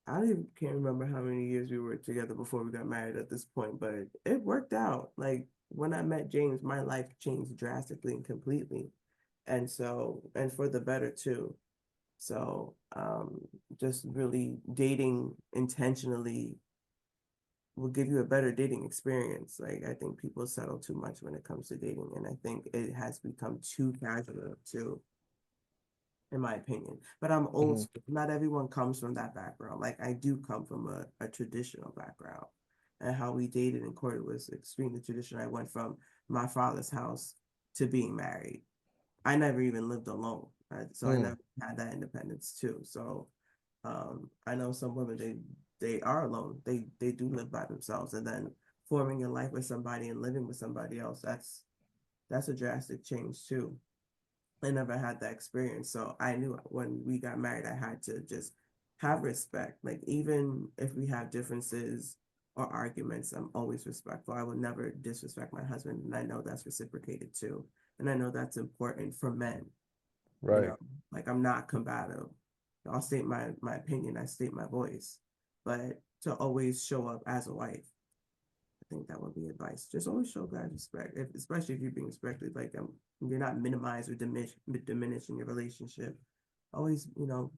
can't remember how many years we were together before we got married at this point, but it worked out. Like when I met James, my life changed drastically and completely. And so, and for the better too. So just really dating intentionally will give you a better dating experience. Like I think people settle too much when it comes to dating, and I think it has become too casual too, in my opinion. But I'm old school. Not everyone comes from that background. Like I do come from a traditional background. And how we dated and courted was extremely traditional. I went from my father's house to being married. I never even lived alone. Right? So I never had that independence too. So I know some women they are alone. They do live by themselves, and then forming a life with somebody and living with somebody else, that's a drastic change too. I never had that experience. So I knew when we got married, I had to just have respect. Like, even if we have differences or arguments, I'm always respectful. I would never disrespect my husband. And I know that's reciprocated too. And I know that's important for men. You Right. know, like I'm not combative. I'll state my opinion, I state my voice. But to always show up as a wife, I think that would be advice. Just always show guys respect, especially if you're being respected. Like you're not minimized or diminishing your relationship. Always,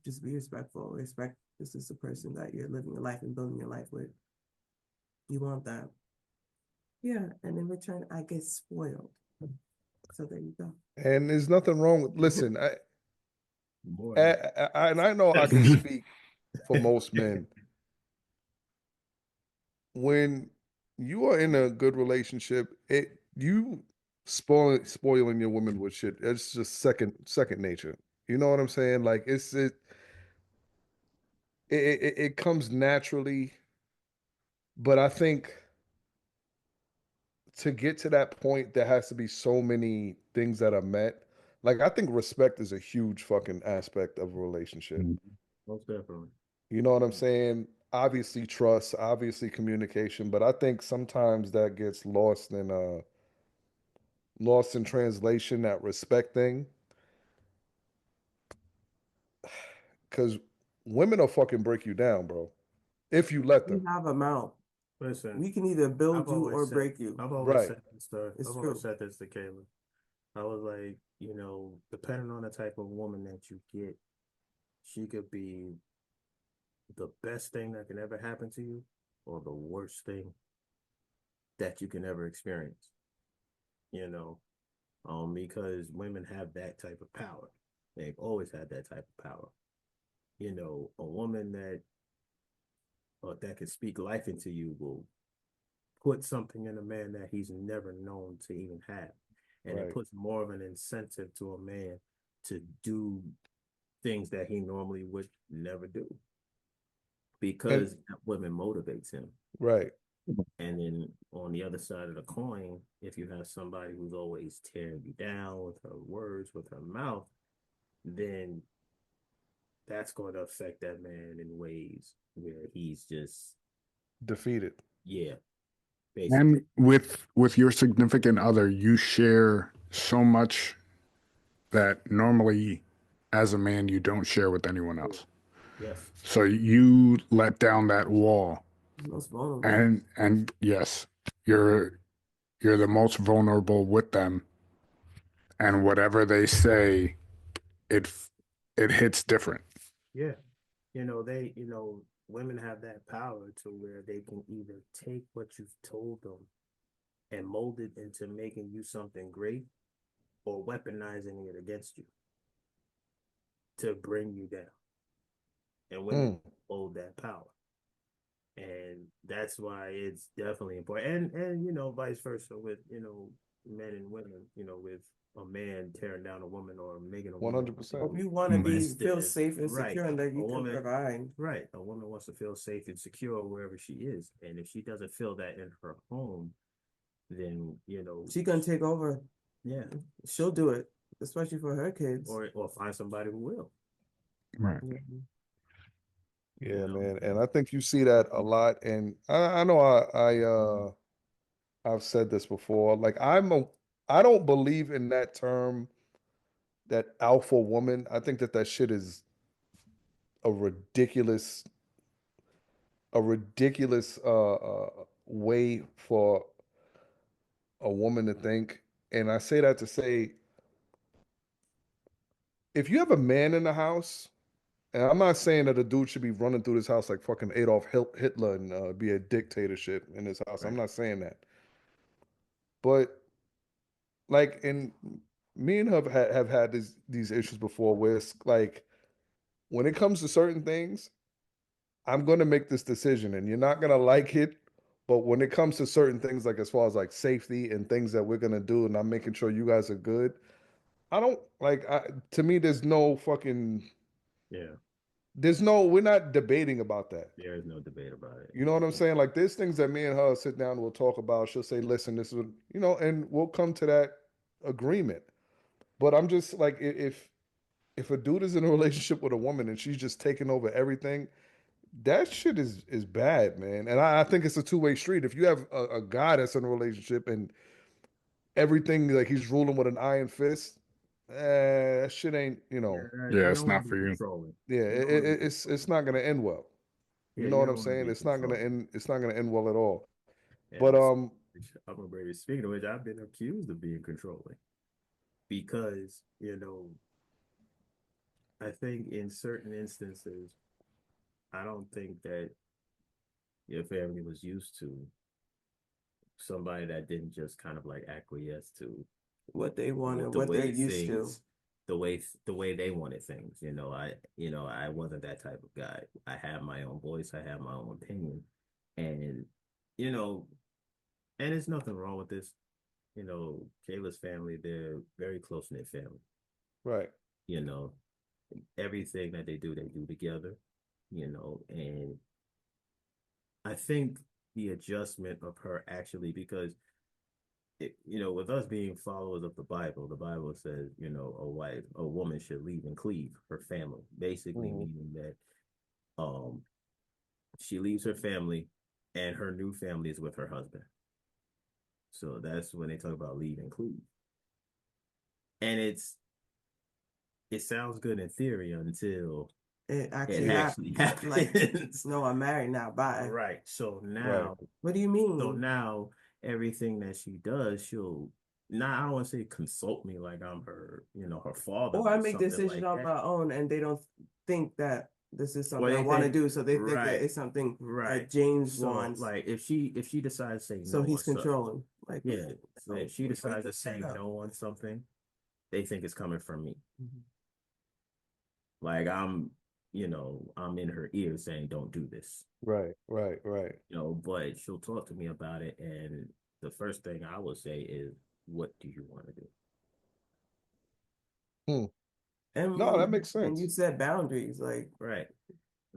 just be respectful. Respect this is the person that you're living your life and building your life with. You want that. Yeah, and in return, I get spoiled. So there you go. And there's nothing wrong with, listen, Boy. and I know I can speak for most men. When you are in a good relationship, you spoiling your woman with shit. It's just second nature. You know what I'm saying? Like it comes naturally, but I think to get to that point, there has to be so many things that are met. Like I think respect is a huge fucking aspect of a relationship. Most definitely. You know what I'm saying? Obviously trust, obviously communication, but I think sometimes that gets lost in translation, that respect thing. Cause women will fucking break you down, bro. If you let We them. have a mouth. Listen, We can either build I've you always or said, break you. I've always Right. said this to, It's I've true. always said this to Kayla. I was like, depending on the type of woman that you get, she could be the best thing that can ever happen to you or the worst thing that you can ever experience, you know, because women have that type of power. They've always had that type of power. A woman that can speak life into you will put something in a man that he's never known to even have. And it Right. puts more of an incentive to a man to do things that he normally would never do because that women motivates him. Right. And then on the other side of the coin, if you have somebody who's always tearing you down with her words, with her mouth, then that's going to affect that man in ways where he's just Defeated. yeah, And basically. with your significant other, you share so much that normally as a man you don't share with anyone else. Yes. So you let down that wall, Most vulnerable. and yes, you're the most vulnerable with them, and whatever they say, it it hits different. Yeah. Women have that power to where they can either take what you've told them and mold it into making you something great or weaponizing it against you to bring you down. And women hold that power. And that's why it's definitely important. And vice versa with, men and women, with a man tearing down a woman or making a woman 100%. If you want to feel safe and secure and that you can provide. Right. A woman wants to feel safe and secure wherever she is. And if she doesn't feel that in her home, then, she gonna take over. Yeah. She'll do it, especially for her kids. Or find somebody who will. Right. Yeah, man. And I think you see that a lot. And I know I've said this before. Like I don't believe in that term, that alpha woman. I think that shit is a ridiculous way for a woman to think. And I say that to say, if you have a man in the house, And I'm not saying that a dude should be running through this house like fucking Adolf Hitler and be a dictatorship in this house. I'm Right. not saying that. But like, in me and her have had these issues before where it's like, when it comes to certain things, I'm going to make this decision and you're not going to like it. But when it comes to certain things, like as far as like safety and things that we're going to do, and I'm making sure you guys are good, I don't like, to me, there's no fucking, Yeah, we're not debating about that. there is no debate about it. You know what I'm saying? Like, there's things that me and her sit down and we'll talk about. She'll say, listen, this is what, and we'll come to that agreement. But I'm just like, if a dude is in a relationship with a woman and she's just taking over everything, that shit is bad, man. And I think it's a two-way street. If you have a guy that's in a relationship and everything, like he's ruling with an iron fist, that shit ain't, Yeah, You it's don't want not to for be you. controlling. yeah, You don't want to be it's controlling. not gonna end well. You Yeah, know you what I'm don't want to saying? be It's not gonna controlling. end. It's not gonna end well at all. But And I'm a very speaking of which, I've been accused of being controlling because, I think in certain instances, I don't think that your family was used to somebody that didn't just kind of like acquiesce to What they want and the what they're way used to. things, the way they wanted things. I wasn't that type of guy. I have my own voice. I have my own opinion, and you know, and there's nothing wrong with this. Kayla's family, they're very close knit family. right, You know, everything that they do together. And I think the adjustment of her actually because with us being followers of the Bible says, a woman should leave and cleave her family, basically hmm meaning that um she leaves her family and her new family is with her husband. So that's when they talk about leave and cleave. And it sounds good in theory until It it actually actually happens. Like, happens. no, I'm married now. Bye. Right. So right, now What do you So mean? now everything that she does, she'll not I don't want to say consult me like I'm her, her father Or I or make something decisions like on that. my own and they don't think that this is Or something I they want to think do. So they think that right, it's something right. that James So wants. like if she decides to say So no he's on something, controlling. Like, yeah. So no, if she we break decides to this say shit up. no on something, they think it's coming from me. Mhm. Like I'm in her ear saying, don't do this. right, right, right. But she'll talk to me about it and the first thing I will say is, what do you want to do? Hmm. No, that And makes and you sense. set boundaries. Like, Right.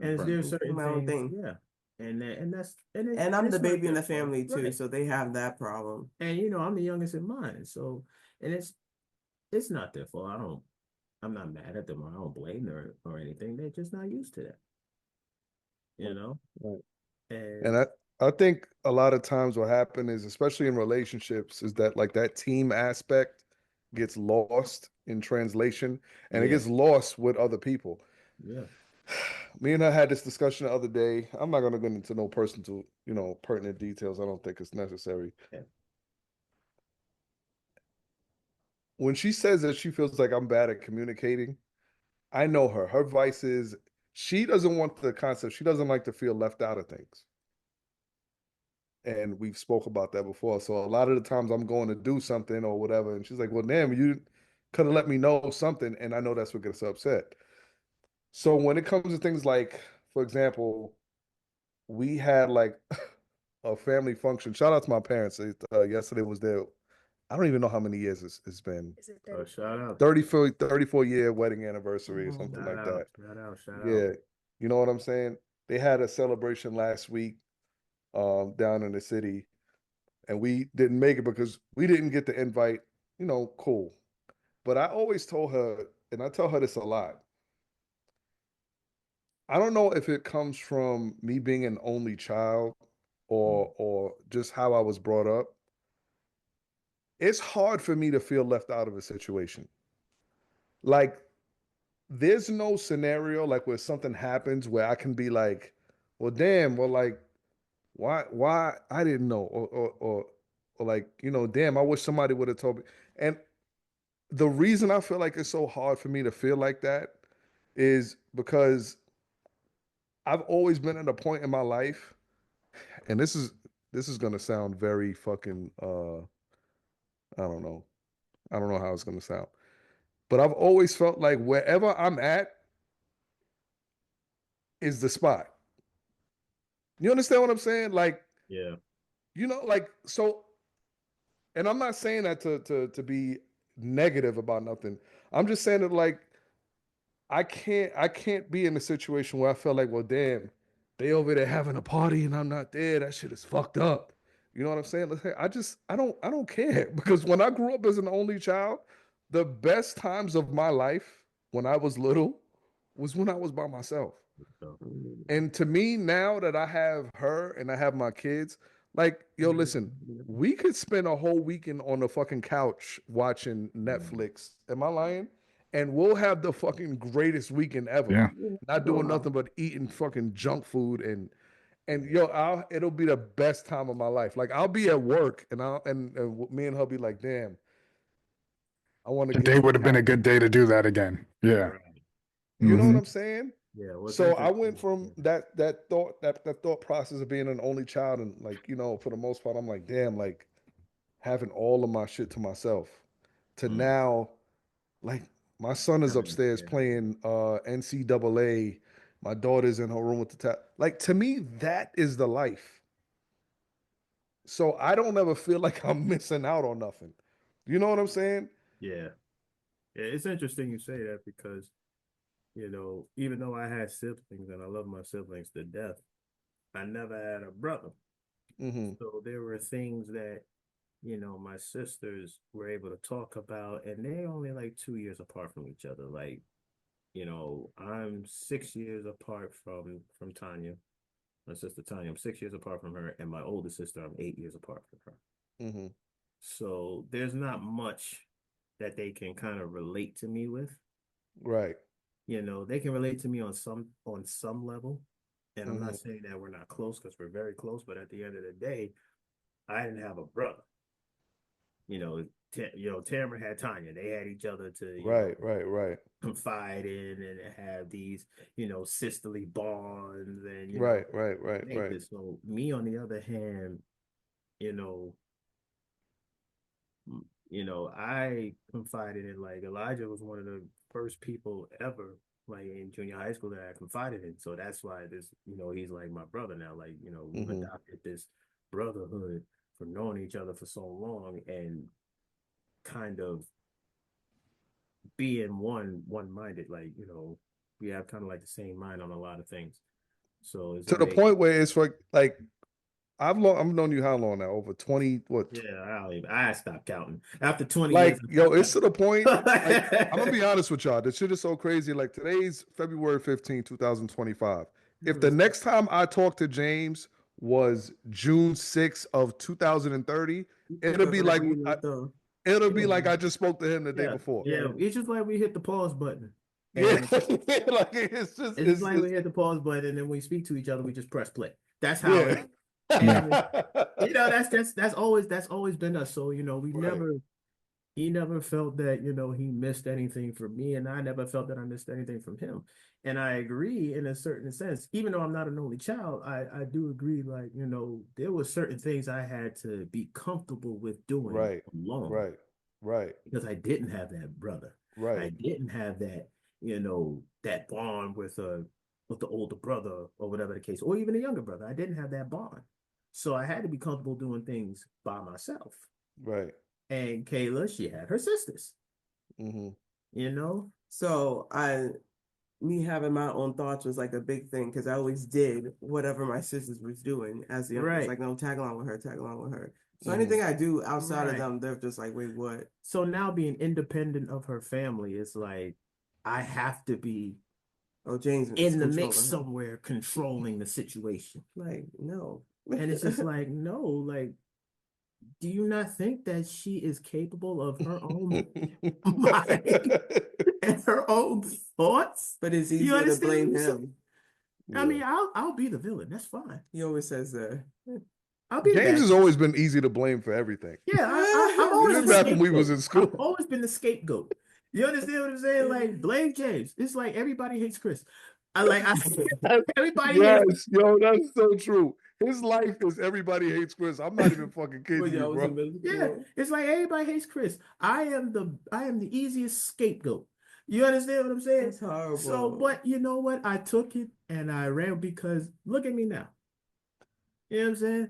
And bro, there's do certain my own things, thing. yeah. And that's and it And and I'm the it's not baby in their the fault. family too, Right. so they have that problem. And I'm the youngest in mine. So and it's not their fault. I'm not mad at them or I don't blame them or anything. They're just not used to that, you know? Right. And And I think a lot of times what happens is, especially in relationships, is that like that team aspect gets lost in translation and it yeah, gets lost with other people. yeah. Me and her had this discussion the other day. I'm not gonna go into no personal, pertinent details. I don't think it's necessary. Yeah. When she says that she feels like I'm bad at communicating, I know her. Her vice is she doesn't want the concept. She doesn't like to feel left out of things. And we've spoke about that before. So a lot of the times I'm going to do something or whatever, and she's like, "Well, damn, you could have let me know something," and I know that's what gets her upset. So when it comes to things like, for example, we had like a family function. Shout out to my parents. Yesterday was their, I don't even know how many years it's been. Is it Oh, 34? shout out. 34 year wedding anniversary or Mhm. something Shout like out. that. Shout out. Shout out. Yeah. You know what I'm saying? They had a celebration last week down in the city, and we didn't make it because we didn't get the invite. Cool. But I always told her, and I tell her this a lot. I don't know if it comes from me being an only child or just how I was brought up. It's hard for me to feel left out of a situation. Like, there's no scenario like where something happens where I can be like, well, damn, well, like, why I didn't know, or like, damn, I wish somebody would have told me. And the reason I feel like it's so hard for me to feel like that is because I've always been at a point in my life, and this is gonna sound very fucking I don't know. I don't know how it's gonna sound. But I've always felt like wherever I'm at is the spot. You understand what I'm saying? Like, Yeah. like so, and I'm not saying that to be negative about nothing. I'm just saying that like I can't be in a situation where I feel like, well, damn, they over there having a party and I'm not there. That shit is fucked up. You know what I'm saying? Like, I don't care because when I grew up as an only child, the best times of my life when I was little was when I was by myself. So, And to me, now that I have her and I have my kids, like, yo, listen, we could spend a whole weekend on the fucking couch watching Netflix. Am I lying? And we'll have the fucking greatest weekend ever. Yeah. Not doing nothing but eating fucking junk food and yo, it'll be the best time of my life. Like I'll be at work and me and her be like, damn, I want to get Today to the would have been a couch. good day to do that again. Yeah. right. You know what Mhm. I'm saying? Yeah. What's So I interesting? went from that thought process of being an only child and like, for the most part, I'm like, damn, like having all of my shit to myself to Mm, now, like my son is having upstairs yeah. playing NCAA. My daughter's in her room with the like to me, that is the life. So I don't ever feel like I'm missing out on nothing. You know what I'm saying? Yeah. Yeah. It's interesting you say that because, even though I had siblings and I love my siblings to death, I never had a brother. Mm-hmm. So there were things that, my sisters were able to talk about, and they're only like 2 years apart from each other. Like, I'm 6 years apart from Tanya, my sister Tanya. I'm 6 years apart from her, and my older sister, I'm 8 years apart from her. Mm-hmm. So there's not much that they can kind of relate to me with. Right. They can relate to me on some level. And I'm Mm-hmm. not saying that we're not close because we're very close, but at the end of the day, I didn't have a brother. Tamara had Tanya. They had each other to, Right. Right. confide in and have these, sisterly bonds and, Right. Right. Right. make Right. this. So me, on the other hand, you know, I confided in, like, Elijah was one of the first people ever, like in junior high school, that I confided in. So that's why he's like my brother now. Like, we've Mm-hmm. adopted this brotherhood from knowing each other for so long and kind of being one-minded. Like, we have kind of like the same mind on a lot of things. So it's To the like, point where it's like I've known you how long now? Over 20, what? yeah, I stopped counting after 20 years. Like, yo, it's to the point. Like, I'm gonna It be honest with y'all. This shit is so crazy. Like, today's February 15th, 2025. If the was next time I talk to James was June 6th of 2030, it'll be like it'll be like I just spoke to him the day Yeah, before. yeah. It's just like we hit the pause button, Yeah, and like it's just it's just like we hit the pause button, and then we speak to each other, we just press play. That's how yeah. it. And that's always been us. So we Right. he never felt that he missed anything from me, and I never felt that I missed anything from him. And I agree in a certain sense, even though I'm not an only child, I do agree. Like there were certain things I had to be comfortable with doing Right. alone Right. Right. because I didn't have that brother. I Right. didn't have that bond with the older brother or whatever the case, or even a younger brother. I didn't have that bond. So I had to be comfortable doing things by myself. Right. And Kayla, she had her sisters, Mm-hmm. you know? So me having my own thoughts was like a big thing because I always did whatever my sisters was doing as the youngest. Right. Like, no, tag along with her, tag along with her. So Mhm. anything I do outside of Right. them, they're just like, wait, what? So now being independent of her family is like, I have to be Oh, James is in the mix controlling her. somewhere controlling the situation. Like, no. And it's just like, no, like, do you not think that she is capable of her own mind and her own thoughts? But it's You easier to understand blame what I'm saying? him. I mean, I'll be the villain. That's fine. He always says that. I'll be the James bad has guy. always been easy to blame for everything. Yeah, I've always Even been the back when we was scapegoat. in school. I've always been the scapegoat. You understand what I'm saying? Like Blake James, it's like everybody hates Chris. Everybody Yes, hates. yo, that's so true. His life is everybody hates Chris. I'm not even fucking When kidding you, y'all was in bro. middle Yeah, school. it's like everybody hates Chris. I am the easiest scapegoat. You understand what I'm saying? That's horrible. So, but you know what? I took it and I ran because look at me now. You know what I'm saying?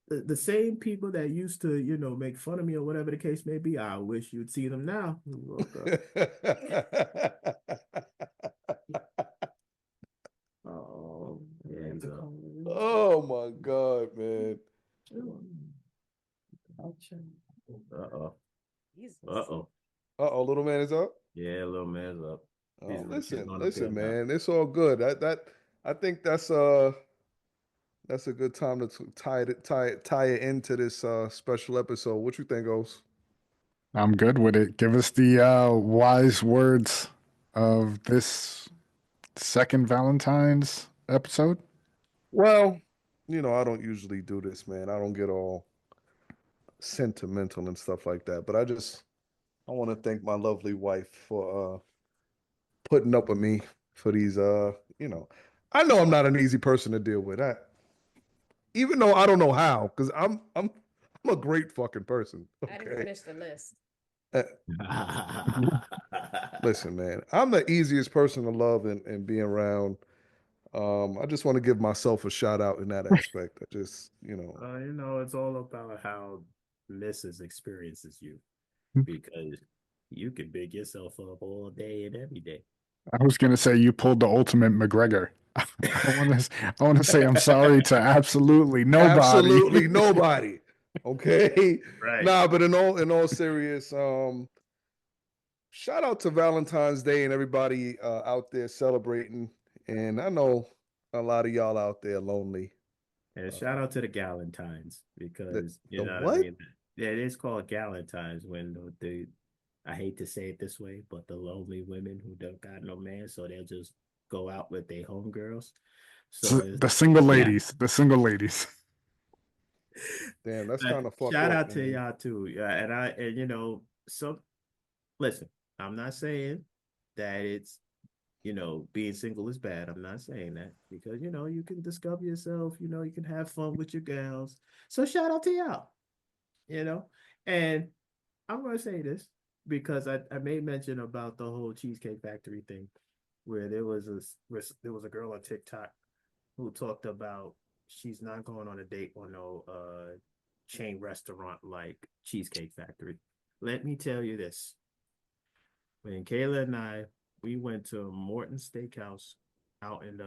The same people that used to, make fun of me or whatever the case may be, I wish you'd see them now. Oh, hands up. Oh my God, man. Uh-oh. Jesus. Uh-oh. Uh-oh, little man is up. Yeah, little man's up. Oh, He's getting on up listen, there now. man. It's all good. I think that's a good time to tie it into this special episode. What you think, Os? I'm good with it. Give us the wise words of this second Valentine's episode. Well, I don't usually do this, man. I don't get all sentimental and stuff like that. But I want to thank my lovely wife for putting up with me for these I know I'm not an easy person to deal with. Even though I don't know how, because I'm a great fucking person. I didn't Okay. finish the list. Listen, man, I'm the easiest person to love and be around. I just want to give myself a shout out in that aspect. I just, It's all about how Mrs. experiences you because you can big yourself up all day and every day. I was gonna say you pulled the ultimate McGregor. I want to say I'm sorry to absolutely nobody. Absolutely nobody. Okay. Right. Nah, but in all serious, shout out to Valentine's Day and everybody out there celebrating. And I know a lot of y'all out there lonely. And shout out to the Galentines because the what what? I mean. Yeah, it is called Galentines when I hate to say it this way, but the lonely women who don't got no man, so they'll just go out with their homegirls. So the single ladies, the single ladies. Damn, that's kind of fucked shout up, out man. to y'all too. Yeah, so listen, I'm not saying that it's being single is bad. I'm not saying that because you can discover yourself, you can have fun with your gals. So shout out to y'all. And I'm gonna say this because I made mention about the whole Cheesecake Factory thing, where there was a girl on TikTok who talked about she's not going on a date on no chain restaurant like Cheesecake Factory. Let me tell you this: when Kayla and we went to Morton Steakhouse out in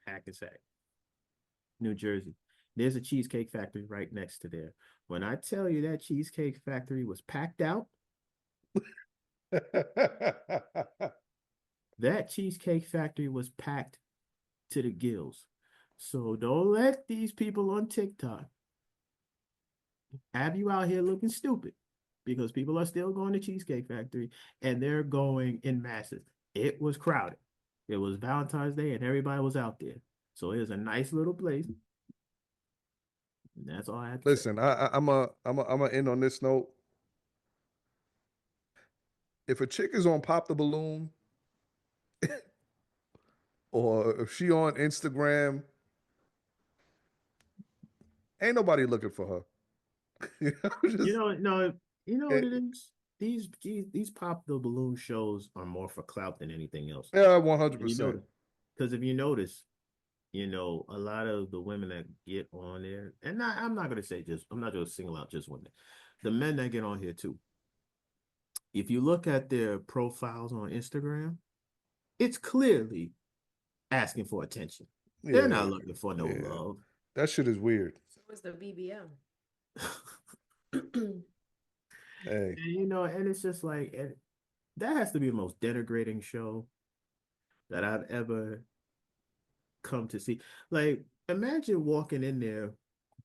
Hackensack, New Jersey. There's a Cheesecake Factory right next to there. When I tell you that Cheesecake Factory was packed out, that Cheesecake Factory was packed to the gills. So don't let these people on TikTok have you out here looking stupid because people are still going to Cheesecake Factory and they're going in masses. It was crowded. It was Valentine's Day and everybody was out there. So it was a nice little place. And that's all I had to Listen, I'm a end on this note. If a chick is on Pop the Balloon, or if she on Instagram, ain't nobody looking for her. What it is? These Pop the Balloon shows are more for clout than anything else. Yeah, 100%. Because if you notice, a lot of the women that get on there, and I'm not gonna say I'm not gonna single out just women, the men that get on here too. If you look at their profiles on Instagram, it's clearly asking for attention. They're not looking for no love. That shit is weird. So was the BBM. Hey. And it's just like that has to be the most denigrating show that I've ever come to see. Like, imagine walking in there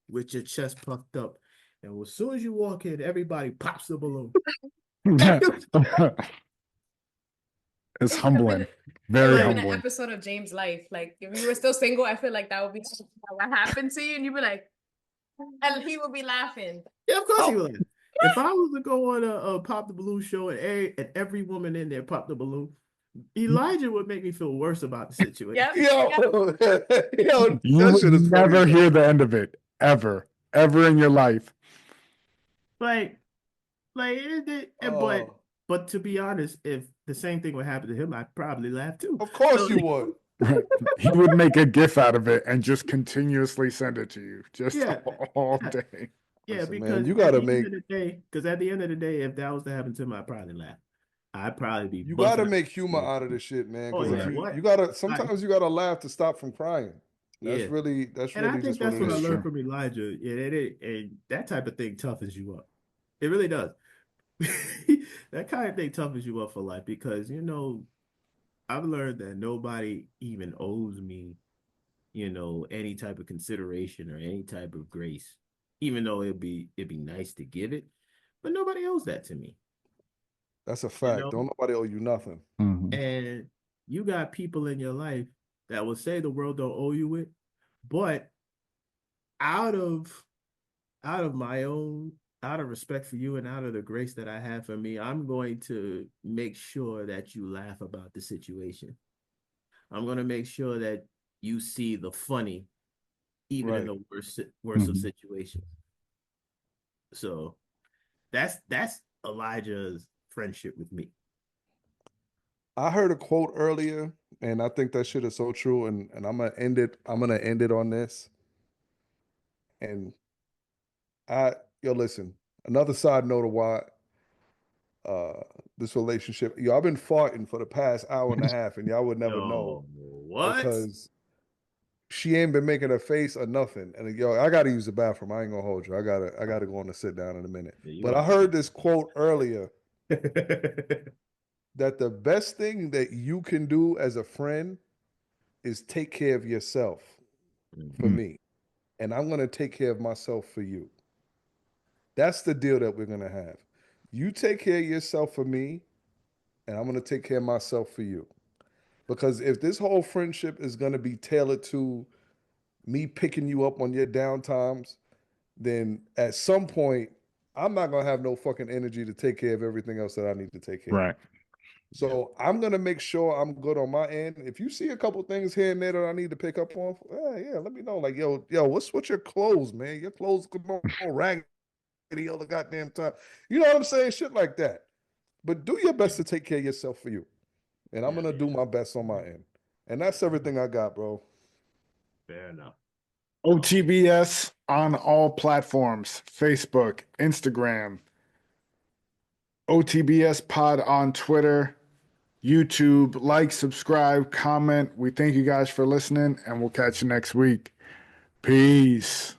with your chest puffed up, and as soon as you walk in, everybody pops the balloon. It's humbling. Very humbling. An episode of James' life. Like, if you were still single, I feel like that would be what happened to you, and you'd be like, and he would be laughing. Yeah, of course he would. If I was to go on a pop the balloon show and every woman in there pop the balloon, Elijah would make me feel worse about the situation. Yep. Yo, yo, You that would shit is funny. never As hear hell. the end of it, ever, ever in your life. Like, Oh, but to be honest, if the same thing would happen to him, I'd probably laugh too. of course So you would. Right. He would make a GIF out of it and just continuously send it to you, just yeah, all yeah, day. yeah, Listen, man, because you at gotta the end make of the day, if that was to happen to him, I'd probably laugh. I'd probably be you gotta busting. make humor out of this shit, man. Oh Because if yeah, Right. you what? gotta Like, sometimes you gotta laugh to stop from crying. yeah. That's And I really think just what that's it what I That's is. learned true. from Elijah. Yeah, and that type of thing toughens you up. It really does. That kind of thing toughens you up for life because, I've learned that nobody even owes me, any type of consideration or any type of grace, even though it'd be nice to give it, but nobody owes that to me, That's a you fact. know? Don't nobody owe you nothing. Mhm. And you got people in your life that will say the world don't owe you it, but out of out of my own out of respect for you and out of the grace that I have for me, I'm going to make sure that you laugh about the situation. I'm going to make sure that you see the funny even in Right. the worst of Mhm. situations. So that's Elijah's friendship with me. I heard a quote earlier, and I think that shit is so true. And I'm gonna end it on this. And listen, another side note of why uh this relationship, I've been farting for the past hour and a half, and y'all would never know Yo, what? because she ain't been making a face or nothing. And I gotta use the bathroom. I ain't gonna hold you. I gotta go on and sit down in a minute. Yeah, you But gonna I have heard this quote earlier to. that the best thing that you can do as a friend is take care of yourself for Mhm. me. And I'm gonna take care of myself for you. That's the deal that we're gonna have. You take care of yourself for me, and I'm gonna take care of myself for you. Because if this whole friendship is gonna be tailored to me picking you up on your down times, then at some point, I'm not gonna have no fucking energy to take care of everything else that I need to take care of. Right. Yeah. So I'm gonna make sure I'm good on my end. If you see a couple things here and there that I need to pick up on, yeah, let me know. Like, yo, what's your clothes, man? Your clothes come on raggedy all the goddamn time. You know what I'm saying? Shit like that. But do your best to take care of yourself for you. And I'm Yeah, gonna do my best on my end. And that's everything I got, bro. fair enough. OTBS on all platforms: Facebook, Instagram, OTBS Pod on Twitter, YouTube. Like, subscribe, comment. We thank you guys for listening, and we'll catch you next week. Peace.